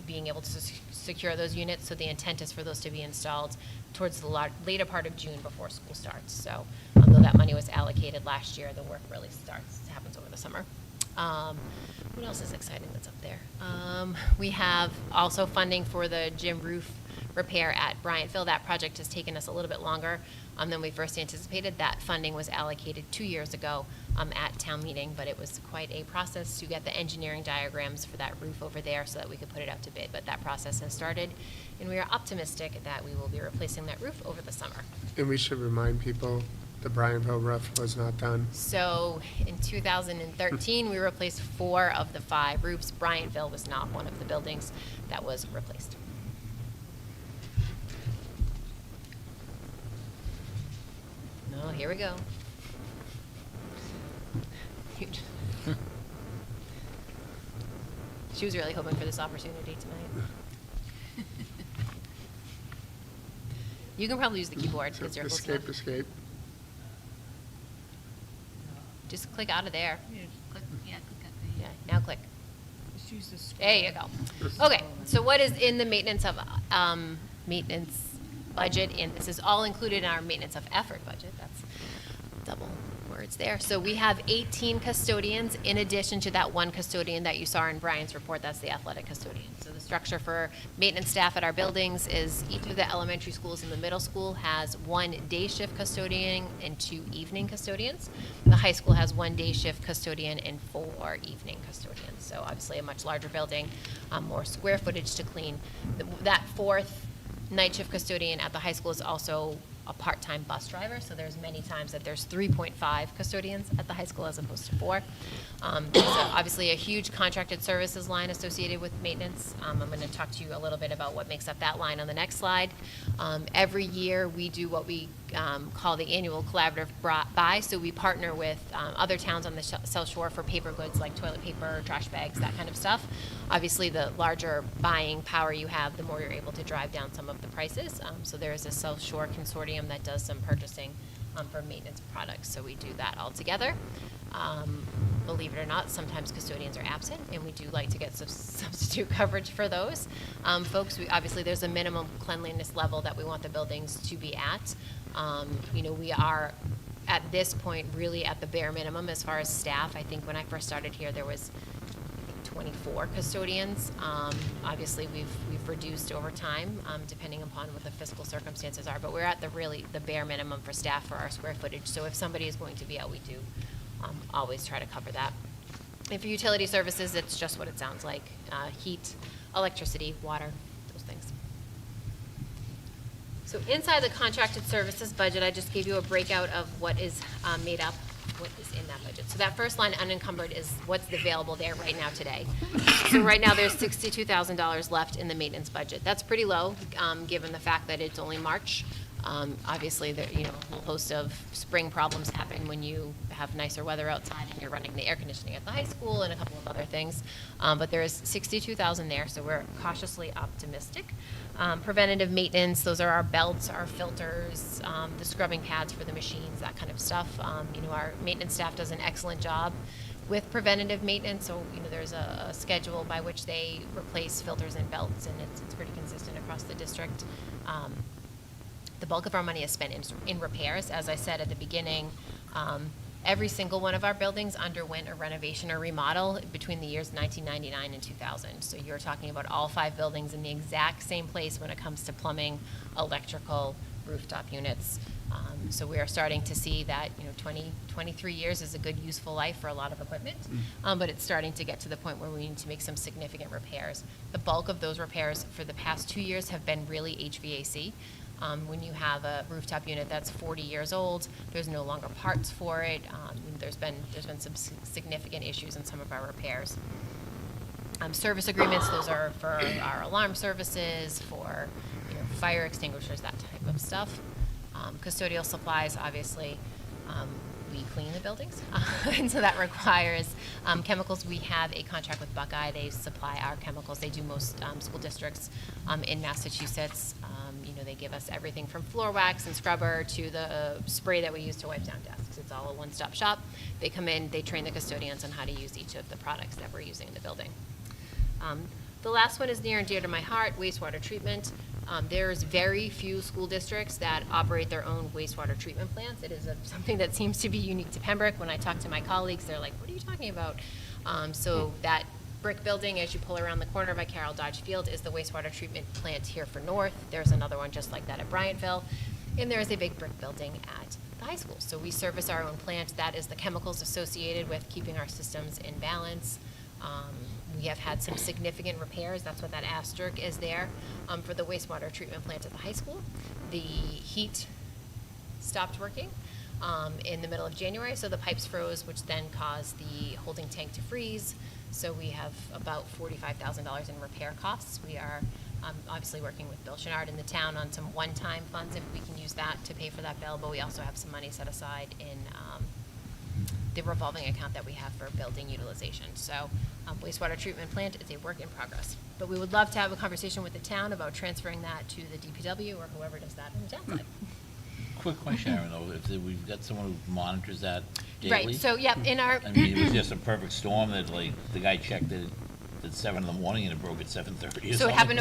being able to secure those units, so the intent is for those to be installed towards the later part of June before school starts. So although that money was allocated last year, the work really happens over the summer. What else is exciting that's up there? We have also funding for the gym roof repair at Bryantville. That project has taken us a little bit longer than we first anticipated. That funding was allocated 2 years ago at town meeting, but it was quite a process to get the engineering diagrams for that roof over there so that we could put it out to bid. But that process has started, and we are optimistic that we will be replacing that roof over the summer. And we should remind people the Bryanville roof was not done. So in 2013, we replaced 4 of the 5 roofs. Bryantville was not one of the buildings that was replaced. Oh, here we go. Huge. She was really hoping for this opportunity tonight. You can probably use the keyboard because you're close enough. Escape. Just click out of there. Click out Yeah, now click. Just use this. There you go. Okay, so what is in the maintenance budget? And this is all included in our maintenance of effort budget. That's double words there. So we have 18 custodians in addition to that 1 custodian that you saw in Brian's report. That's the athletic custodian. So the structure for maintenance staff at our buildings is each of the elementary schools and the middle school has 1 day shift custodian and 2 evening custodians. The high school has 1 day shift custodian and 4 evening custodians. So obviously a much larger building, more square footage to clean. That 4th night shift custodian at the high school is also a part-time bus driver, so there's many times that there's 3.5 custodians at the high school as opposed to 4. There's obviously a huge contracted services line associated with maintenance. I'm going to talk to you a little bit about what makes up that line on the next slide. Every year we do what we call the annual collaborative buy, so we partner with other towns on the South Shore for paper goods like toilet paper, trash bags, that kind of stuff. Obviously, the larger buying power you have, the more you're able to drive down some of the prices. So there is a South Shore consortium that does some purchasing for maintenance products, so we do that all together. Believe it or not, sometimes custodians are absent, and we do like to get substitute coverage for those. Folks, obviously there's a minimum cleanliness level that we want the buildings to be at. We are at this point really at the bare minimum as far as staff. I think when I first started here, there was 24 custodians. Obviously, we've reduced over time, depending upon what the fiscal circumstances are, but we're at the bare minimum for staff for our square footage. So if somebody is going to be out, we do always try to cover that. And for utility services, it's just what it sounds like. Heat, electricity, water, those things. So inside the contracted services budget, I just gave you a breakout of what is made up, what is in that budget. So that first line, unencumbered, is what's available there right now today. So right now there's $62,000 left in the maintenance budget. That's pretty low, given the fact that it's only March. Obviously, a whole host of spring problems happen when you have nicer weather outside and you're running the air conditioning at the high school and a couple of other things. But there is $62,000 there, so we're cautiously optimistic. Preventative maintenance, those are our belts, our filters, the scrubbing pads for the machines, that kind of stuff. Our maintenance staff does an excellent job with preventative maintenance, so there's a schedule by which they replace filters and belts, and it's pretty consistent across the district. The bulk of our money is spent in repairs. As I said at the beginning, every single one of our buildings underwent a renovation or remodel between the years 1999 and 2000. So you're talking about all 5 buildings in the exact same place when it comes to plumbing, electrical, rooftop units. So we are starting to see that 23 years is a good useful life for a lot of equipment, but it's starting to get to the point where we need to make some significant repairs. The bulk of those repairs for the past 2 years have been really HVAC. When you have a rooftop unit that's 40 years old, there's no longer parts for it. There's been some significant issues in some of our repairs. Service agreements, those are for our alarm services, for fire extinguishers, that type of stuff. Custodial supplies, obviously, we clean the buildings, and so that requires chemicals. We have a contract with Buckeye. They supply our chemicals. They do most school districts in Massachusetts. They give us everything from floor wax and scrubber to the spray that we use to wipe down desks. It's all a one-stop shop. They come in, they train the custodians on how to use each of the products that we're using in the building. The last one is near and dear to my heart, wastewater treatment. There's very few school districts that operate their own wastewater treatment plants. It is something that seems to be unique to Pembroke. When I talk to my colleagues, they're like, what are you talking about? So that brick building, as you pull around the corner by Carroll Dodge Field, is the wastewater treatment plant here for North. There's another one just like that at Bryantville. And there's a big brick building at the high school. So we service our own plant. That is the chemicals associated with keeping our systems in balance. We have had some significant repairs. That's what that asterisk is there for the wastewater treatment plant at the high school. The heat stopped working in the middle of January, so the pipes froze, which then caused the holding tank to freeze. So we have about $45,000 in repair costs. We are obviously working with Bill Chenard in the town on some one-time funds, if we can use that to pay for that bill, but we also have some money set aside in the revolving account that we have for building utilization. So wastewater treatment plant is a work in progress. But we would love to have a conversation with the town about transferring that to the DPW or whoever does that on the town side. Quick question, Aaron, though, if we've got someone who monitors that daily? Right, so yeah, in our. I mean, it was just a perfect storm that, like, the guy checked it at 7 in the morning and it broke at 7:30 or something. So it happened,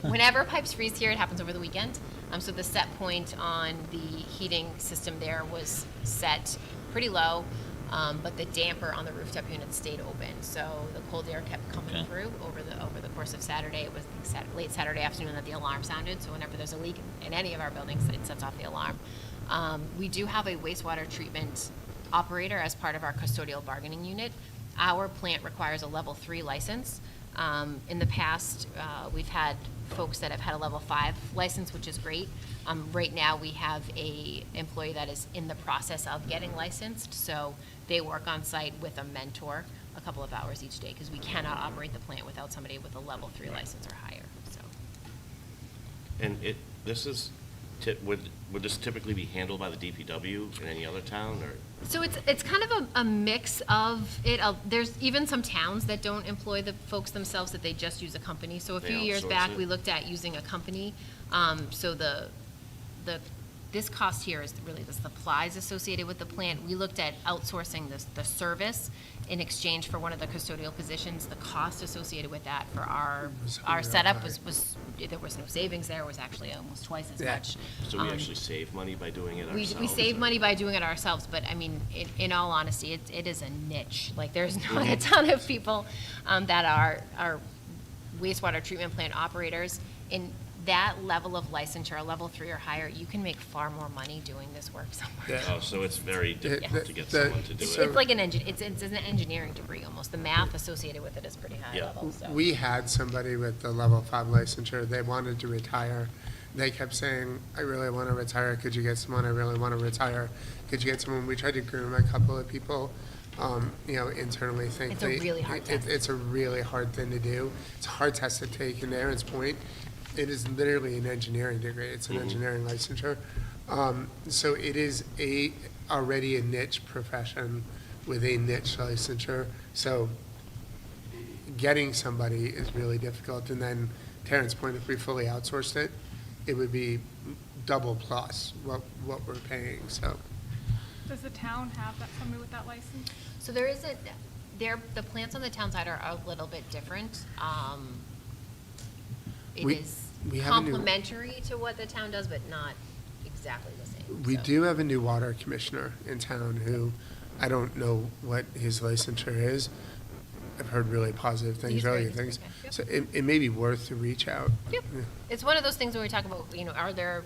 whenever pipes freeze here, it happens over the weekend. So the set point on the heating system there was set pretty low, but the damper on the rooftop unit stayed open. So the cold air kept coming through over the course of Saturday. It was late Saturday afternoon that the alarm sounded. So whenever there's a leak in any of our buildings, it sets off the alarm. We do have a wastewater treatment operator as part of our custodial bargaining unit. Our plant requires a level 3 license. In the past, we've had folks that have had a level 5 license, which is great. Right now, we have a employee that is in the process of getting licensed, so they work on site with a mentor a couple of hours each day, because we cannot operate the plant without somebody with a level 3 license or higher, so. And would this typically be handled by the DPW in any other town, or? So it's kind of a mix of it. There's even some towns that don't employ the folks themselves, that they just use a company. So a few years back, we looked at using a company. So this cost here is really the supplies associated with the plant. We looked at outsourcing the service in exchange for one of the custodial positions. The cost associated with that for our setup was there was no savings there. It was actually almost twice as much. So we actually save money by doing it ourselves? We save money by doing it ourselves, but I mean, in all honesty, it is a niche. Like, there's not a ton of people that are wastewater treatment plant operators. In that level of licensure, a level 3 or higher, you can make far more money doing this work somewhere. Oh, so it's very difficult to get someone to do it. It's like it's an engineering degree almost. The math associated with it is pretty high level. So. We had somebody with the level 5 licensure. They wanted to retire. They kept saying, I really want to retire. Could you get someone? I really want to retire. Could you get someone? We tried to groom a couple of people, internally think. It's a really hard test. It's a really hard thing to do. It's a hard test to take. In Aaron's point, it is literally an engineering degree. It's an engineering licensure. So it is already a niche profession with a niche licensure. So getting somebody is really difficult. And then, to Aaron's point, if we fully outsourced it, it would be double plus what we're paying. So Does the town have somebody with that license? So the plants on the town side are a little bit different. It is complementary to what the town does, but not exactly the same. We do have a new water commissioner in town who, I don't know what his licensure is. I've heard really positive things, He's really great. good things. He's great. So it may be worth to reach out. Yep. Yeah. It's one of those things where we talk about, are there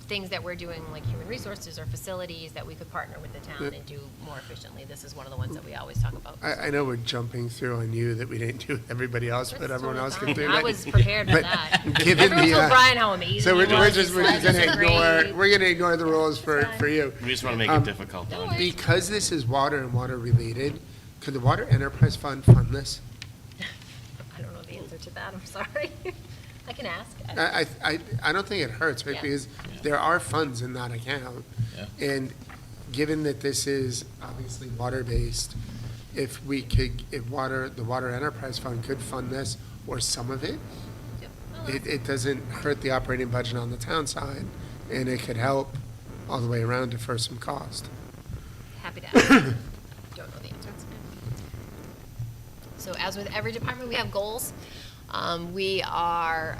things that we're doing, like human resources or facilities, that we could partner with the town and do more efficiently. This is one of the ones that we always talk about. I know we're jumping through on you that we didn't do with everybody else, but That's everyone totally else can fine. do I that. was prepared for But that. given Everyone the, told Brian how amazing So he we're was. just His slides gonna are ignore, great. we're gonna ignore the rules for you. We just want to make it difficult on you. Because this is water and water related, could the Water Enterprise Fund fund this? I don't know the answer to that, I'm sorry. I can ask. I don't think it hurts, right? Yeah. Because there are funds in that account. Yeah. And given that this is obviously water-based, if we could, the Water Enterprise Fund could fund this or some of it, Yep. I'll ask. it doesn't hurt the operating budget on the town side, and it could help all the way around defer some cost. Happy to ask. Don't know the answer. So as with every department, we have goals. We are,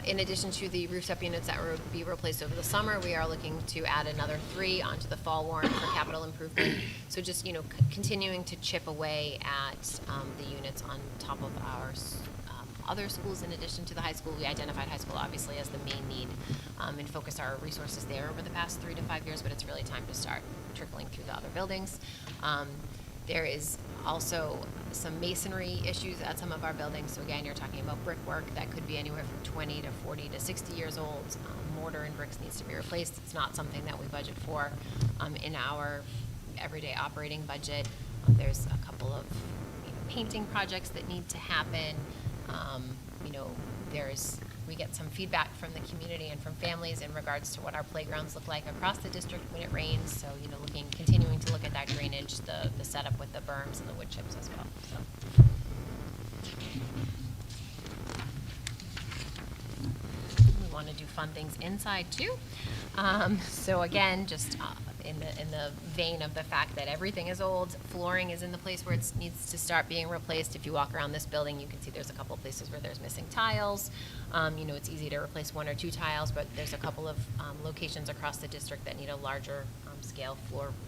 in addition to the roof-top units that will be replaced over the summer, we are looking to add another 3 onto the fall warrant for capital improvement. So just, continuing to chip away at the units on top of our other schools in addition to the high school. We identified high school obviously as the main need and focused our resources there over the past 3 to 5 years, but it's really time to start trickling through the other buildings. There is also some masonry issues at some of our buildings. So again, you're talking about brickwork that could be anywhere from 20 to 40 to 60 years old. Mortar and bricks needs to be replaced. It's not something that we budget for in our everyday operating budget. There's a couple of painting projects that need to happen. We get some feedback from the community and from families in regards to what our playgrounds look like across the district when it rains. So, continuing to look at that drainage, the setup with the berms and the wood chips as well. So. We want to do fun things inside too. So again, just in the vein of the fact that everything is old, flooring is in the place where it needs to start being replaced. If you walk around this building, you can see there's a couple of places where there's missing tiles. It's easy to replace 1 or 2 tiles, but there's a couple of locations across the district that need a larger scale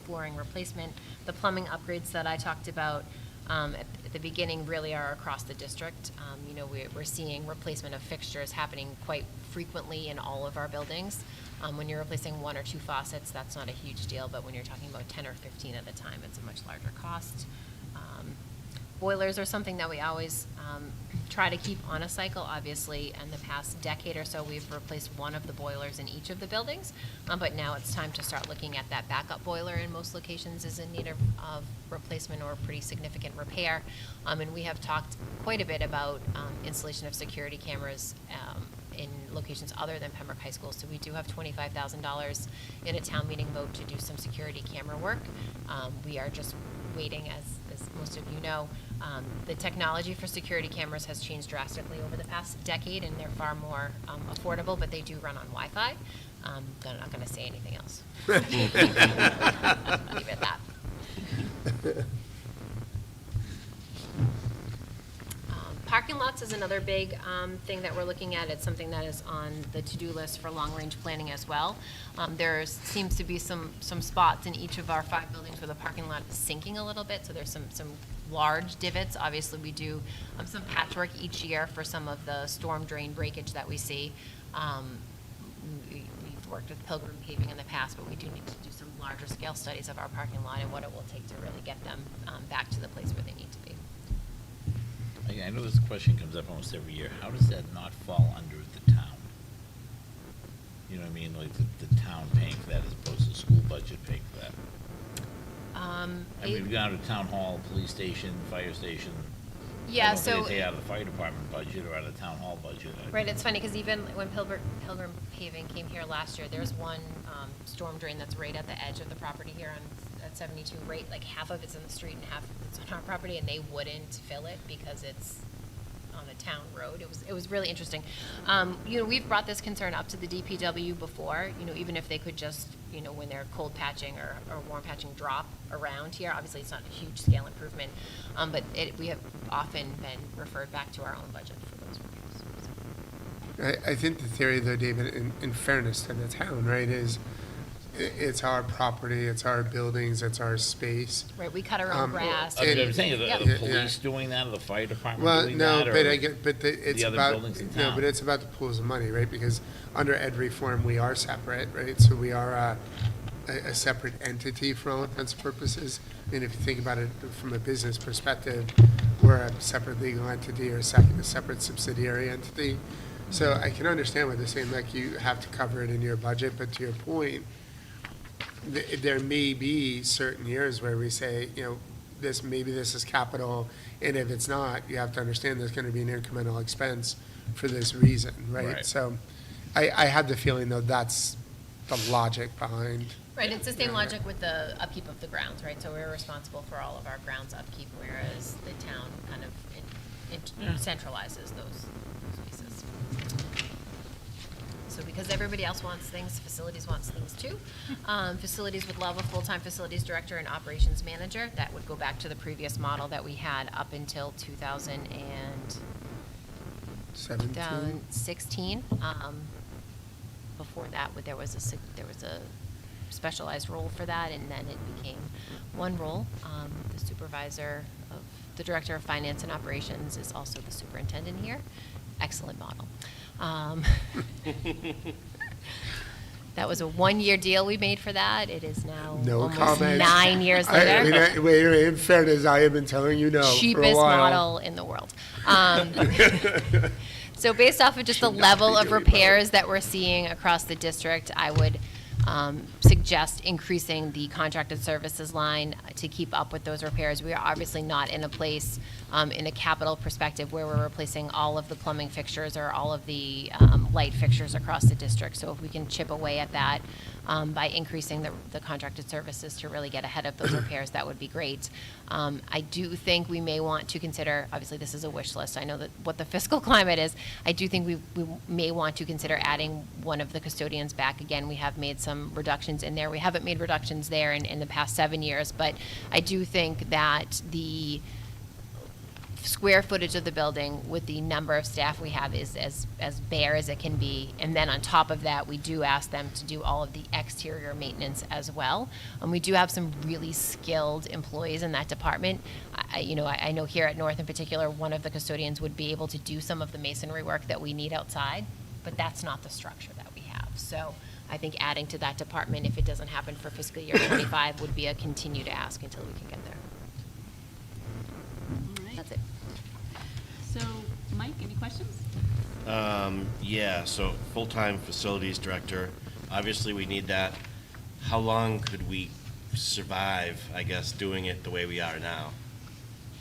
flooring replacement. The plumbing upgrades that I talked about at the beginning really are across the district. We're seeing replacement of fixtures happening quite frequently in all of our buildings. When you're replacing 1 or 2 faucets, that's not a huge deal, but when you're talking about 10 or 15 at a time, it's a much larger cost. Boilers are something that we always try to keep on a cycle. Obviously, in the past decade or so, we've replaced 1 of the boilers in each of the buildings, but now it's time to start looking at that backup boiler in most locations is in need of replacement or pretty significant repair. And we have talked quite a bit about installation of security cameras in locations other than Pembroke High School. So we do have $25,000 in a town meeting vote to do some security camera work. We are just waiting, as most of you know. The technology for security cameras has changed drastically over the past decade, and they're far more affordable, but they do run on Wi-Fi. I'm not going to say anything else. Leave it at that. Parking lots is another big thing that we're looking at. It's something that is on the to-do list for long-range planning as well. There seems to be some spots in each of our 5 buildings where the parking lot is sinking a little bit, so there's some large divots. Obviously, we do some patchwork each year for some of the storm drain breakage that we see. We've worked with Pilgrim Paving in the past, but we do need to do some larger scale studies of our parking lot and what it will take to really get them back to the place where they need to be. I know this question comes up almost every year. How does that not fall under the town? You know what I mean? Like the town paying for that as opposed to the school budget paying for that? We've gone to town hall, police station, fire station. Yeah, I don't know so. if they pay out of the fire department budget or out of the town hall budget. Right, it's funny, because even when Pilgrim Paving came here last year, there's one storm drain that's right at the edge of the property here at 72, right, like half of it's in the street and half of it's on our property, and they wouldn't fill it because it's on a town road. It was really interesting. We've brought this concern up to the DPW before, even if they could just, when they're cold patching or warm patching drop around here. Obviously, it's not a huge scale improvement, but we have often been referred back to our own budget for those reviews. I think the theory, though, David, in fairness to the town, right, is it's our property, it's our buildings, it's our space. Right, we cut our own grass. I'm saying, are Yeah. the police doing that, or the fire department Well, doing no, that? but or I get, but it's the other about, buildings in no, town? but it's about the pools of money, right? Because under ed reform, we are separate, right? So we are a separate entity for all intents and purposes. And if you think about it from a business perspective, we're a separate legal entity or a separate subsidiary entity. So I can understand what they're saying, like you have to cover it in your budget, but to your point, there may be certain years where we say, maybe this is capital, and if it's not, you have to understand there's gonna be an incremental expense for this reason, right? Right. So I had the feeling, though, that's the logic behind. Right, it's the same logic with the upkeep of the grounds, right? So we're responsible for all of our grounds upkeep, whereas the town kind of centralizes those pieces. So because everybody else wants things, facilities wants things too. Facilities would love a full-time facilities director and operations manager. That would go back to the previous model that we had up until 2016. Before that, there was a specialized role for that, and then it became one role. The supervisor of the director of finance and operations is also the superintendent here. Excellent model. That was a one-year deal we made for that. It is now No almost comment. 9 years later. Wait, in fairness, I have been telling you no for a Cheapest while. model in the world. So based off of just the level of repairs that we're seeing across the district, I would suggest increasing the contracted services line to keep up with those repairs. We are obviously not in a place, in a capital perspective, where we're replacing all of the plumbing fixtures or all of the light fixtures across the district. So if we can chip away at that by increasing the contracted services to really get ahead of those repairs, that would be great. I do think we may want to consider, obviously this is a wish list, I know that what the fiscal climate is. I do think we may want to consider adding one of the custodians back. Again, we have made some reductions in there. We haven't made reductions there in the past 7 years, but I do think that the square footage of the building with the number of staff we have is as bare as it can be. And then on top of that, we do ask them to do all of the exterior maintenance as well. And we do have some really skilled employees in that department. I know here at North in particular, one of the custodians would be able to do some of the masonry work that we need outside, but that's not the structure that we have. So I think adding to that department, if it doesn't happen for fiscal year 25, would be a continue to ask until we can get there. All right. That's it. So, Mike, any questions? Yeah, so full-time facilities director, obviously we need that. How long could we survive, I guess, doing it the way we are now?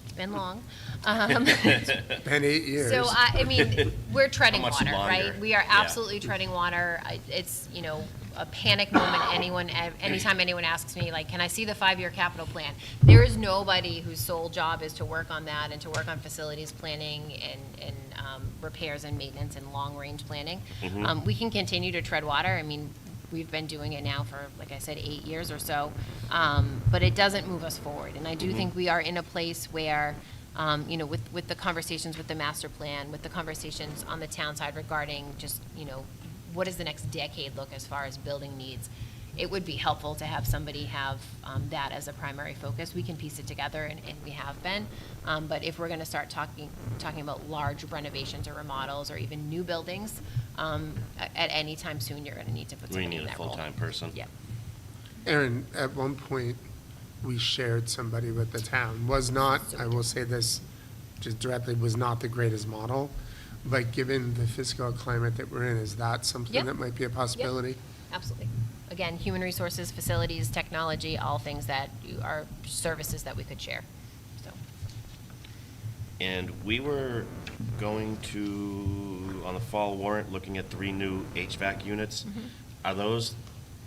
It's been long. Been 8 years. So, I mean, we're treading How much water, longer? right? We are Yeah. absolutely treading water. It's, a panic moment. Anytime anyone asks me, like, can I see the 5-year capital plan? There is nobody whose sole job is to work on that and to work on facilities planning and repairs and maintenance and long-range planning. We can continue to tread water. I mean, we've been doing it now for, like I said, 8 years or so, but it doesn't move us forward. And I do think we are in a place where, with the conversations with the master plan, with the conversations on the town side regarding just, what does the next decade look as far as building needs, it would be helpful to have somebody have that as a primary focus. We can piece it together, and we have been. But if we're going to start talking about large renovations or remodels or even new buildings, at any time soon, you're going to need to put We somebody in need a that role. full-time person. Yeah. Aaron, at one point, we shared somebody with the town. Was not, I will say this just directly, was not the greatest model. But given the fiscal climate that we're in, is that something Yep. that might be a possibility? Yep. Absolutely. Again, human resources, facilities, technology, all things that are services that we could share. So, And we were going to, on the fall warrant, looking at 3 new HVAC units. Are those,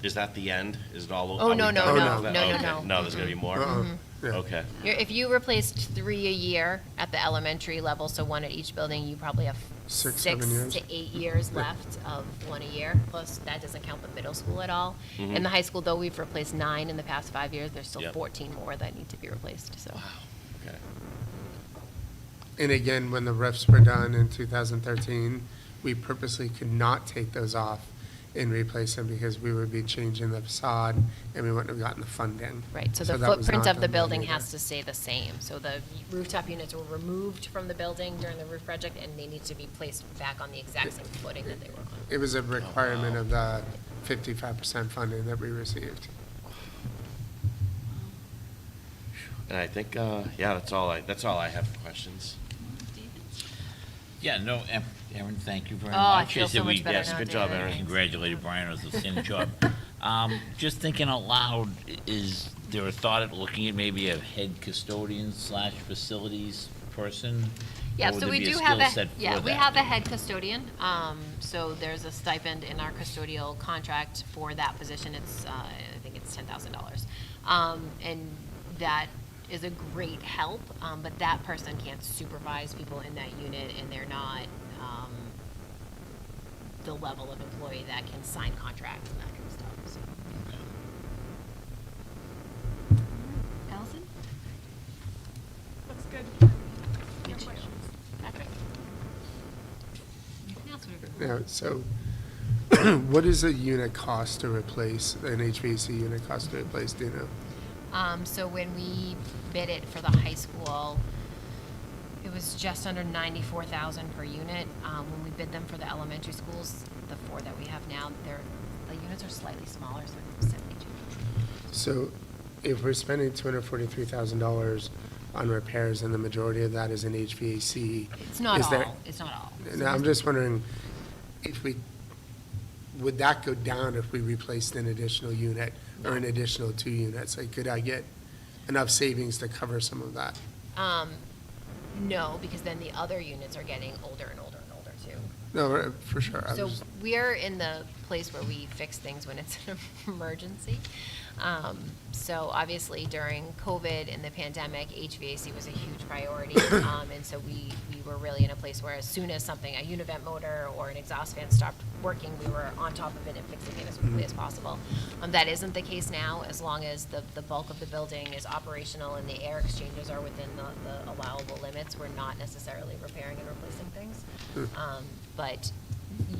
is that the end? Is it all? Oh, are we no, no, done no, with that? no, no, Okay. no. No, there's going to be more? Yeah. Okay. if you replaced 3 a year at the elementary level, so one at each building, you probably have 6, 6 7 years. to 8 years left of 1 a year. Plus, that doesn't count the middle school at all. In the high school, though, we've replaced 9 in the past 5 years. There's still Yep. 14 more that need to be replaced. So, Okay. And again, when the roofs were done in 2013, we purposely could not take those off and replace them because we would be changing the facade and we wouldn't have gotten the funding. Right, so the that was footprint not of the done then building either. has to stay the same. So the rooftop units were removed from the building during the roof project, and they need to be placed back on the exact same footing that they were on. It was a requirement of the 55% funding that we received. And I think, yeah, that's all I have for questions. Yeah, no, Aaron, thank you very Oh, much. I feel As so we- much better yes, now, good job, David. Aaron. Congratulated Brian on his outstanding job. Just thinking out loud, is there a thought at looking at maybe a head custodian slash facilities person? Yeah, Or would so there we be do have skill a, set yeah, for we that? have a head custodian. So there's a stipend in our custodial contract for that position. It's, I think it's $10,000. And that is a great help, but that person can't supervise people in that unit, and they're not, the level of employee that can sign contracts and that kind of stuff, so. Allison? Looks good. No questions. Patrick? Anything else? Yeah, so what does a unit cost to replace, an HVAC unit cost to replace, do you know? So when we bid it for the high school, it was just under 94,000 per unit. When we bid them for the elementary schools, the 4 that we have now, the units are slightly smaller, so it's 72. So if we're spending $243,000 on repairs and the majority of that is in HVAC. It's not is there- all, it's not all. So No, I'm there's- just wondering, would that go down if we replaced an additional unit or an additional 2 units? Like, could I get enough savings to cover some of that? No, because then the other units are getting older and older and older too. No, for sure. I So was- we are in the place where we fix things when it's an emergency. So obviously during COVID and the pandemic, HVAC was a huge priority. And so we were really in a place where as soon as something, a univent motor or an exhaust fan stopped working, we were on top of it and fixing it as quickly as possible. That isn't the case now, as long as the bulk of the building is operational and the air exchanges are within the allowable limits. We're not necessarily repairing and replacing things. But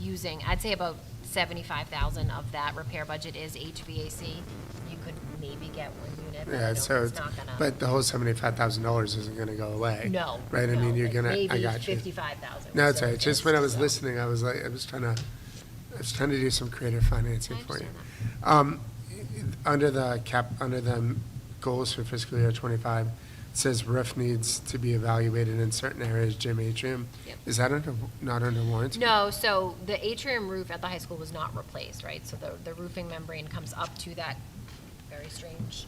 using, I'd say about 75,000 of that repair budget is HVAC. You could maybe get 1 unit, but I Yeah, don't, so, it's not gonna. but the whole $75,000 isn't gonna go away. No. Right, I no, mean, you're like gonna, I maybe got you. 55,000. No, it's so all right. Just when I was so- listening, I was like, I was trying to do some creative financing I for you. understand Under the goals for fiscal year '25, it says roof needs to be evaluated in certain areas, gym, atrium. Yep. Is that not under warranty? No, so the atrium roof at the high school was not replaced, right? So the roofing membrane comes up to that very strange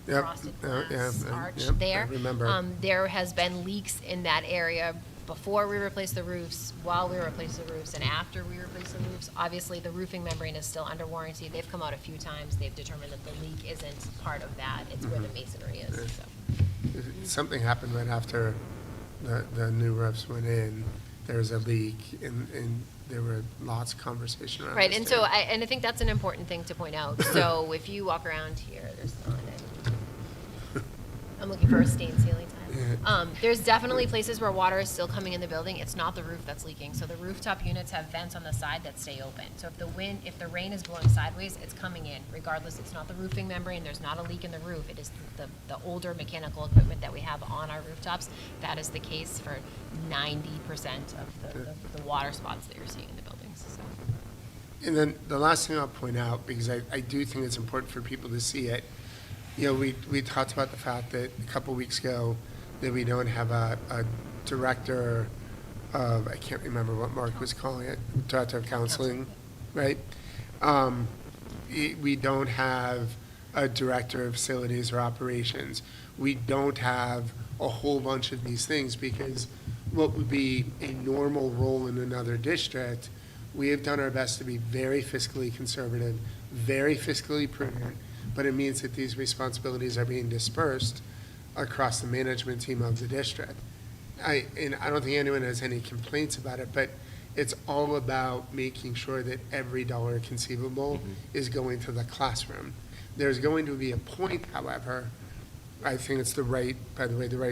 Yep. frosted Oh, yeah, glass I- arch yep, I there. remember. There has been leaks in that area before we replaced the roofs, while we replaced the roofs, and after we replaced the roofs. Obviously, the roofing membrane is still under warranty. They've come out a few times. They've determined that the leak isn't part of that. It's where the masonry is, so. Something happened right after the new roofs went in. There was a leak and there were lots of conversation around Right, this and so too. I think that's an important thing to point out. So if you walk around here, there's not any, I'm looking for a stained ceiling tile. There's definitely places where water is still coming in the building. It's not the roof that's leaking. So the rooftop units have vents on the side that stay open. So if the rain is blowing sideways, it's coming in. Regardless, it's not the roofing membrane, there's not a leak in the roof. It is the older mechanical equipment that we have on our rooftops. That is the case for 90% of the water spots that you're seeing in the buildings, so. And then the last thing I'll point out, because I do think it's important for people to see it, you know, we talked about the fact that a couple weeks ago that we don't have a director of, I can't remember what Mark was calling it, director of counseling, right? We don't have a director of facilities or operations. We don't have a whole bunch of these things because what would be a normal role in another district, we have done our best to be very fiscally conservative, very fiscally prudent, but it means that these responsibilities are being dispersed across the management team of the district. And I don't think anyone has any complaints about it, but it's all about making sure that every dollar conceivable is going to the classroom. There's going to be a point, however, I think it's the right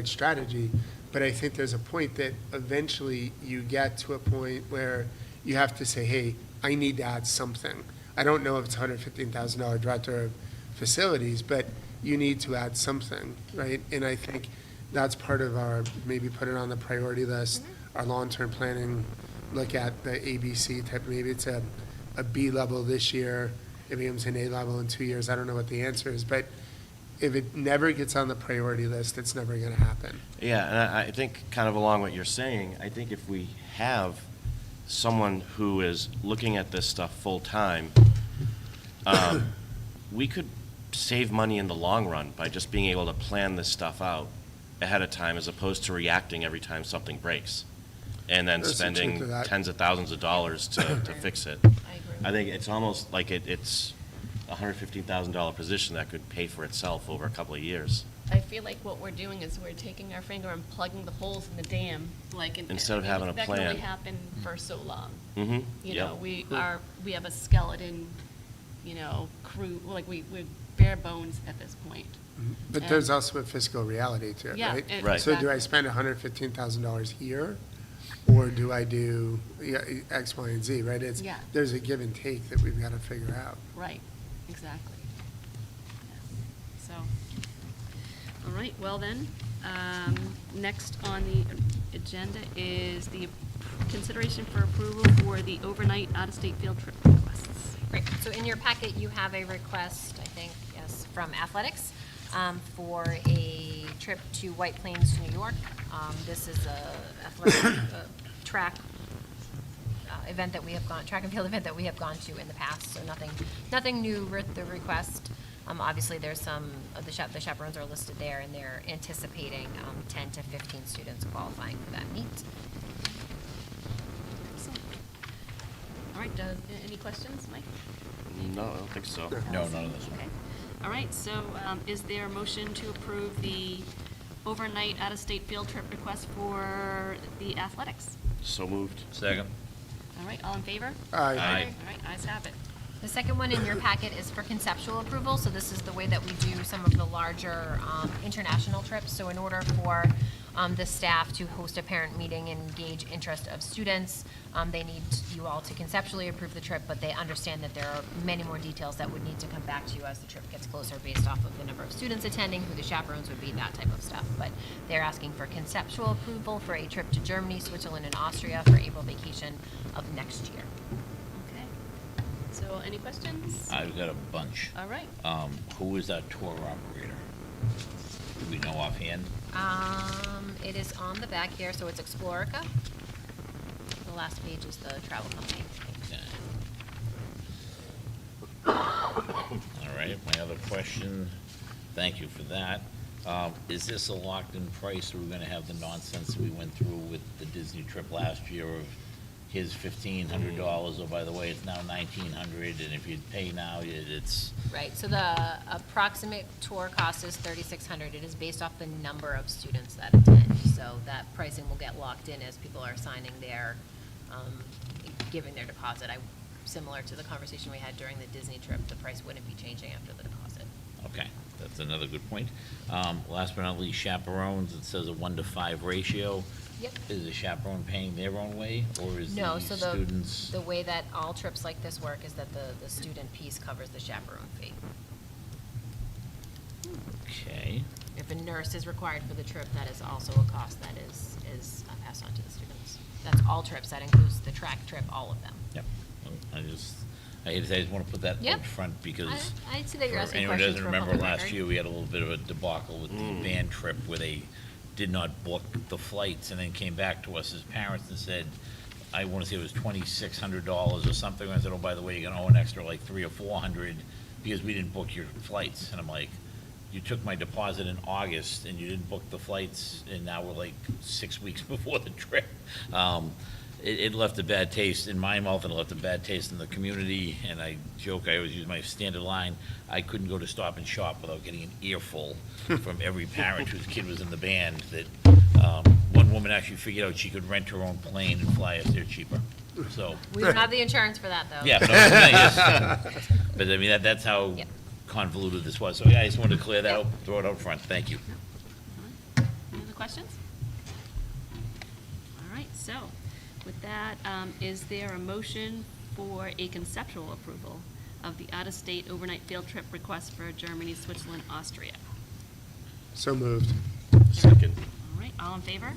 strategy, but I think there's a point that eventually you get to a point where you have to say, hey, I need to add something. I don't know if it's $115,000 director of facilities, but you need to add something, right? And I think that's part of our, maybe put it on the priority list, our long-term planning, look at the ABC type, maybe it's a B level this year, it becomes an A level in 2 years, I don't know what the answer is, but if it never gets on the priority list, it's never gonna happen. Yeah, and I think kind of along what you're saying, I think if we have someone who is looking at this stuff full-time, we could save money in the long run by just being able to plan this stuff out ahead of time as opposed to reacting every time something breaks and then There's some truth to spending that. tens of thousands of dollars to fix it. I agree. I think it's almost like it's a $115,000 position that could pay for itself over a couple of years. I feel like what we're doing is we're taking our finger and plugging the holes in the dam, like. Instead of having a That plan. can only happen for so long. Mm-hmm, You yep. know, we have a skeleton, crew, like we're bare bones at this point. But there's also a fiscal reality to it, Yeah, right? Right. So do I exactly. spend $115,000 here, or do I do X, Y, and Z, right? Yeah. There's a give and take that we've got to figure out. Right, exactly. Yeah. So, all right, well then, next on the agenda is the consideration for approval for the overnight out-of-state field trip requests. Great. So in your packet, you have a request, I think, yes, from Athletics for a trip to White Plains, New York. This is a athletic track event that we have track and field event that we have gone to in the past, so nothing new with the request. Obviously, there's some of the chaperones are listed there, and they're anticipating 10 to 15 students qualifying for that meet. Excellent. All right, any questions, Mike? No, I don't think so. No, none of this. Okay. All right, so is there a motion to approve the overnight out-of-state field trip request for the athletics? So moved. Second. All right, all in favor? Aye. Aye. All right, ayes have it. The second one in your packet is for conceptual approval, so this is the way that we do some of the larger international trips. So in order for the staff to host a parent meeting and gauge interest of students, they need you all to conceptually approve the trip, but they understand that there are many more details that would need to come back to you as the trip gets closer based off of the number of students attending, who the chaperones would be, that type of stuff. But they're asking for conceptual approval for a trip to Germany, Switzerland, and Austria for April vacation of next year. Okay. So any questions? I've got a bunch. All right. Who is that tour operator? Do we know offhand? It is on the back here, so it's Explorica. The last page is the travel company. Okay. All right, my other question, thank you for that. Is this a locked-in price, or are we gonna have the nonsense we went through with the Disney trip last year of here's $1,500, oh, by the way, it's now $1,900, and if you pay now, it's, Right, so the approximate tour cost is $3,600. It is based off the number of students that attend, so that pricing will get locked in as people are signing their, giving their deposit. Similar to the conversation we had during the Disney trip, the price wouldn't be changing after the deposit. okay, that's another good point. Last but not least, chaperones, it says a 1-to-5 ratio. Yep. Is the chaperone paying their own way, or is No, the so students? the way that all trips like this work is that the student piece covers the chaperone fee. Okay, If a nurse is required for the trip, that is also a cost that is passed on to the students. That's all trips, that includes the track trip, all of them. yep. I just want to put that Yep. up front because. I see that you're for asking anyone who questions doesn't for remember, public last record. year, we had a little bit of a debacle with the band trip where they did not book the flights and then came back to us as parents and said, I want to say it was $2,600 or something. And I said, oh, by the way, you're going to owe an extra like $300 or $400 because we didn't book your flights. And I'm like, you took my deposit in August and you didn't book the flights, and now we're like 6 weeks before the trip. It left a bad taste in my mouth, and it left a bad taste in the community. And I joke, I always use my standard line, I couldn't go to Stop and Shop without getting an earful from every parent whose kid was in the band, that one woman actually figured out she could rent her own plane and fly us there cheaper. So, We don't have the insurance for that, though. yeah, but I'm saying, yes. But I mean, that's how Yep. convoluted this was. So, yeah, I just wanted to clear that up, throw it out front. Thank you. Any other questions? All right, so with that, is there a motion for a conceptual approval of the out-of-state overnight field trip request for Germany, Switzerland, Austria. So moved. Second. All right, all in favor?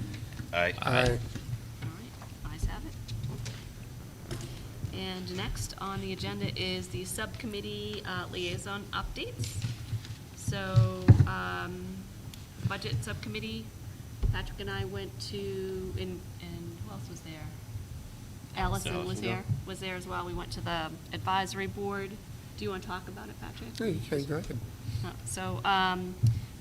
Aye. Aye. All right, ayes have it. And next on the agenda is the subcommittee liaison updates. So, budget subcommittee, Patrick and I went to, and who else was there? Allison was there as well. We went to the advisory board. Do you want to talk about it, Patrick? Hey, okay, go ahead. So,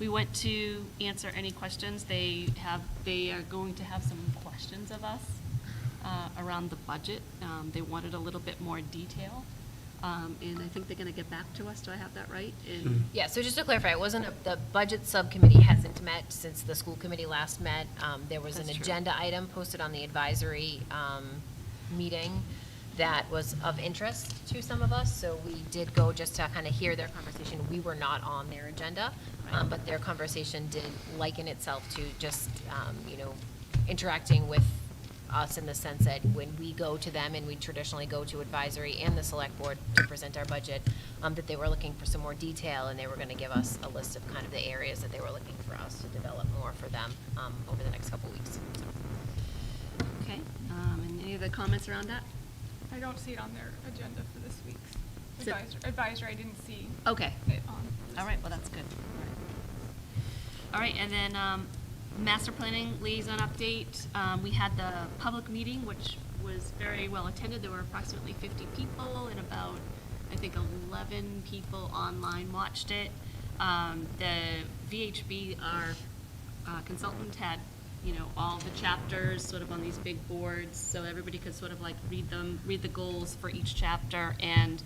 we went to answer any questions. They are going to have some questions of us around the budget. They wanted a little bit more detail, and I think they're going to get back to us. Do I have that right? And Yeah, so just to clarify, it wasn't, the budget subcommittee hasn't met since the school committee last met. There was an That's true. agenda item posted on the advisory meeting that was of interest to some of us, so we did go just to kind of hear their conversation. We were not on their agenda, but their conversation did liken itself to just, interacting with us in the sense that when we go to them, and we traditionally go to advisory and the select board to present our budget, that they were looking for some more detail, and they were gonna give us a list of kind of the areas that they were looking for us to develop more for them, over the next couple weeks. So. okay, and any other comments around that? I don't see it on their agenda for this week's So- advisory. I didn't see Okay. it on. All right, well, that's good. All right, and then master planning liaison update. We had the public meeting, which was very well attended. There were approximately 50 people, and about, I think, 11 people online watched it. The VHB, our consultant, had, all the chapters sort of on these big boards, so everybody could sort of like read the goals for each chapter, and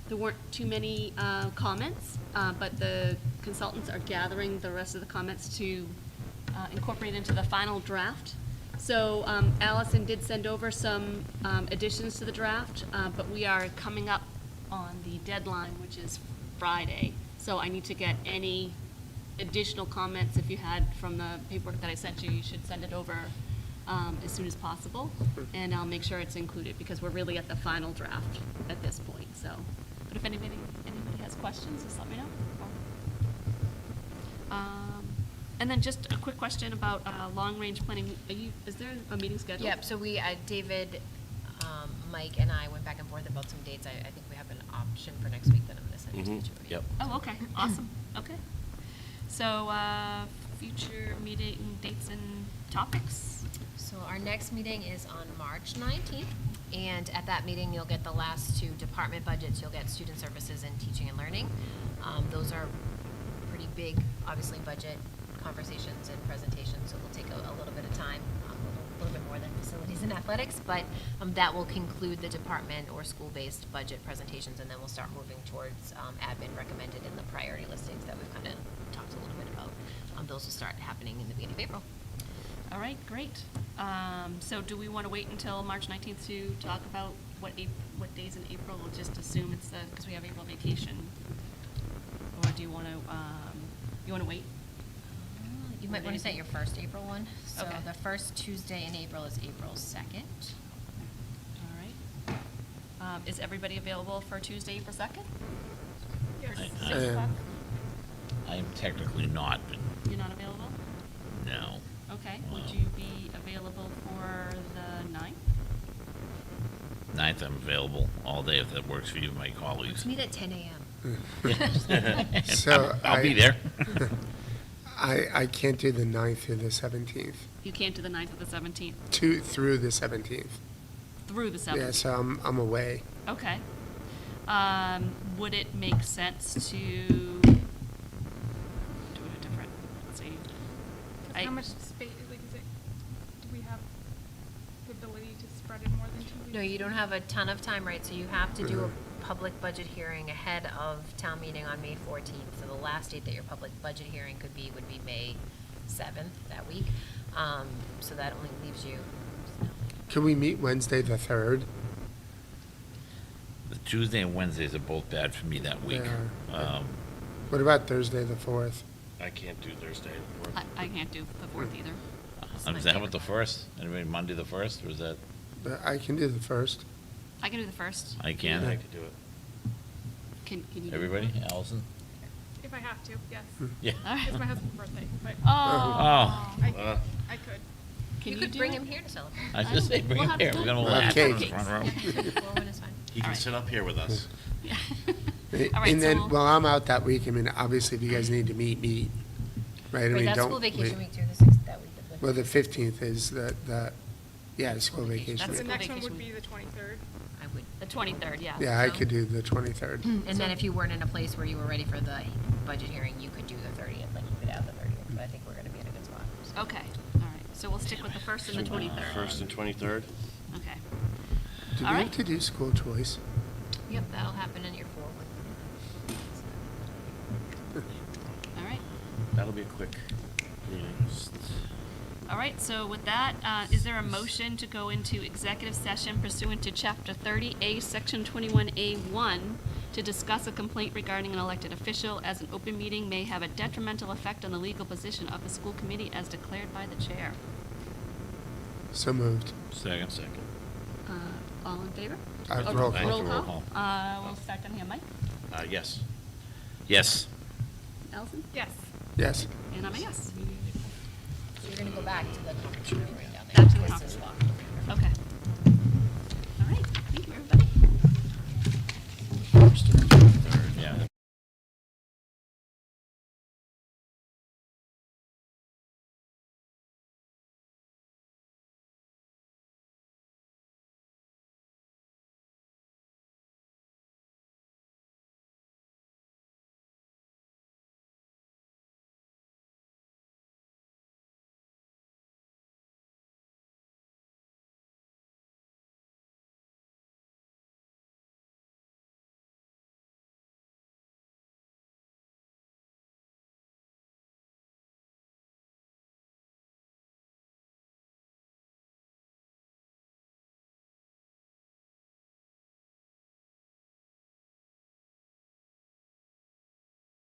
there weren't too many comments, but the consultants are gathering the rest of the comments to incorporate into the final draft. So Allison did send over some additions to the draft, but we are coming up on the deadline, which is Friday. So I need to get any additional comments. If you had from the paperwork that I sent you, you should send it over as soon as possible, and I'll make sure it's included, because we're really at the final draft at this point, so. But if anybody has questions, just let me know. And then just a quick question about long-range planning. Is there a meeting scheduled? Yep, so we, David, Mike, and I went back and forth about some dates. I think we have an option for next week that I'm gonna send it to you. Yep. Oh, okay, awesome, okay. So, future meeting dates and topics? So our next meeting is on March 19th, and at that meeting, you'll get the last two department budgets. You'll get student services and teaching and learning. Those are pretty big, obviously, budget conversations and presentations, so we'll take a little bit of time, a little bit more than facilities and athletics, but that will conclude the department or school-based budget presentations, and then we'll start moving towards admin recommended in the priority listings that we've kind of talked a little bit about. Those will start happening in the beginning of April. All right, great. So do we want to wait until March 19th to talk about what days in April? We'll just assume it's because we have April vacation. Or do you want to wait? You might want to set your first April one. So Okay. the first Tuesday in April is April 2nd. All right. Is everybody available for Tuesday, April 2nd? Yes, I- 6 o'clock. I am technically not, but You're not available? no. Okay. Wow. Would you be available for the 9th? 9th, I'm available all day if that works for you, my colleagues. Let's meet at 10 a.m. So I'll be there. I can't do the 9th through the 17th, You can't do the 9th or the 17th? through the 17th. Through the 17th? Yeah, so I'm away. Okay. Would it make sense to do it a different, let's see. How much space, like, do we have the ability to spread it more than 2 weeks? No, you don't have a ton of time, right? So you have to do a public budget hearing ahead of town meeting on May 14th. So the last date that your public budget hearing would be May 7th, that week. So that only leaves you. Can we meet Wednesday the 3rd? The Tuesday and Wednesdays are both bad for me that week. Yeah. What about Thursday the 4th? I can't do Thursday. I can't do the 4th either. Is that what the 1st? Anybody Monday the 1st, or is that, I can do the 1st. I can do the 1st. I can? I could do it. Can you? do Everybody, both? Allison? If I have to, yes. Yeah. All It's my right. husband's birthday, but Oh. I could. Can You could do bring it? him here to celebrate. I was just saying, bring We'll him have- here, we're gonna we'll laugh have in the cake. front row. Forward is fine. He can Alright. sit up here with us. Yeah. All right, And so then, we'll- well, I'm out that week, I mean, obviously, if you guys need to meet, right? I Wait, mean, that's don't school vacation wait. week too, the sixth, that week. Well, the 15th is the school vacation That's The week. school next one vacation would be week. the 23rd. I would. The 23rd, yeah. Yeah, I so- could do the 23rd. And then if you weren't in a place where you were ready for the budget hearing, you could do the 30th, like you could add the 30th, but I think we're gonna be in a good spot. so. Okay, all right. So we'll stick with the 1st and the 23rd. First and 23rd? Okay. Do we All right. have to do school choice? Yep, that'll happen in your 4. All right. That'll be a quick meeting. All right, so with that, is there a motion to go into executive session pursuant to Chapter 30A, Section 21A1, to discuss a complaint regarding an elected official as an open meeting may have a detrimental effect on the legal position of the school committee as declared by the chair? So moved. Second. All in favor? Roll Thank call. you, roll call. We'll start down here. Mike? Yes. Yes. Allison? Yes. Yes. And I'm a yes. So you're gonna go back to the conference room right down there. Back to the This conference is room. locked. Okay. All right, thank you, everybody.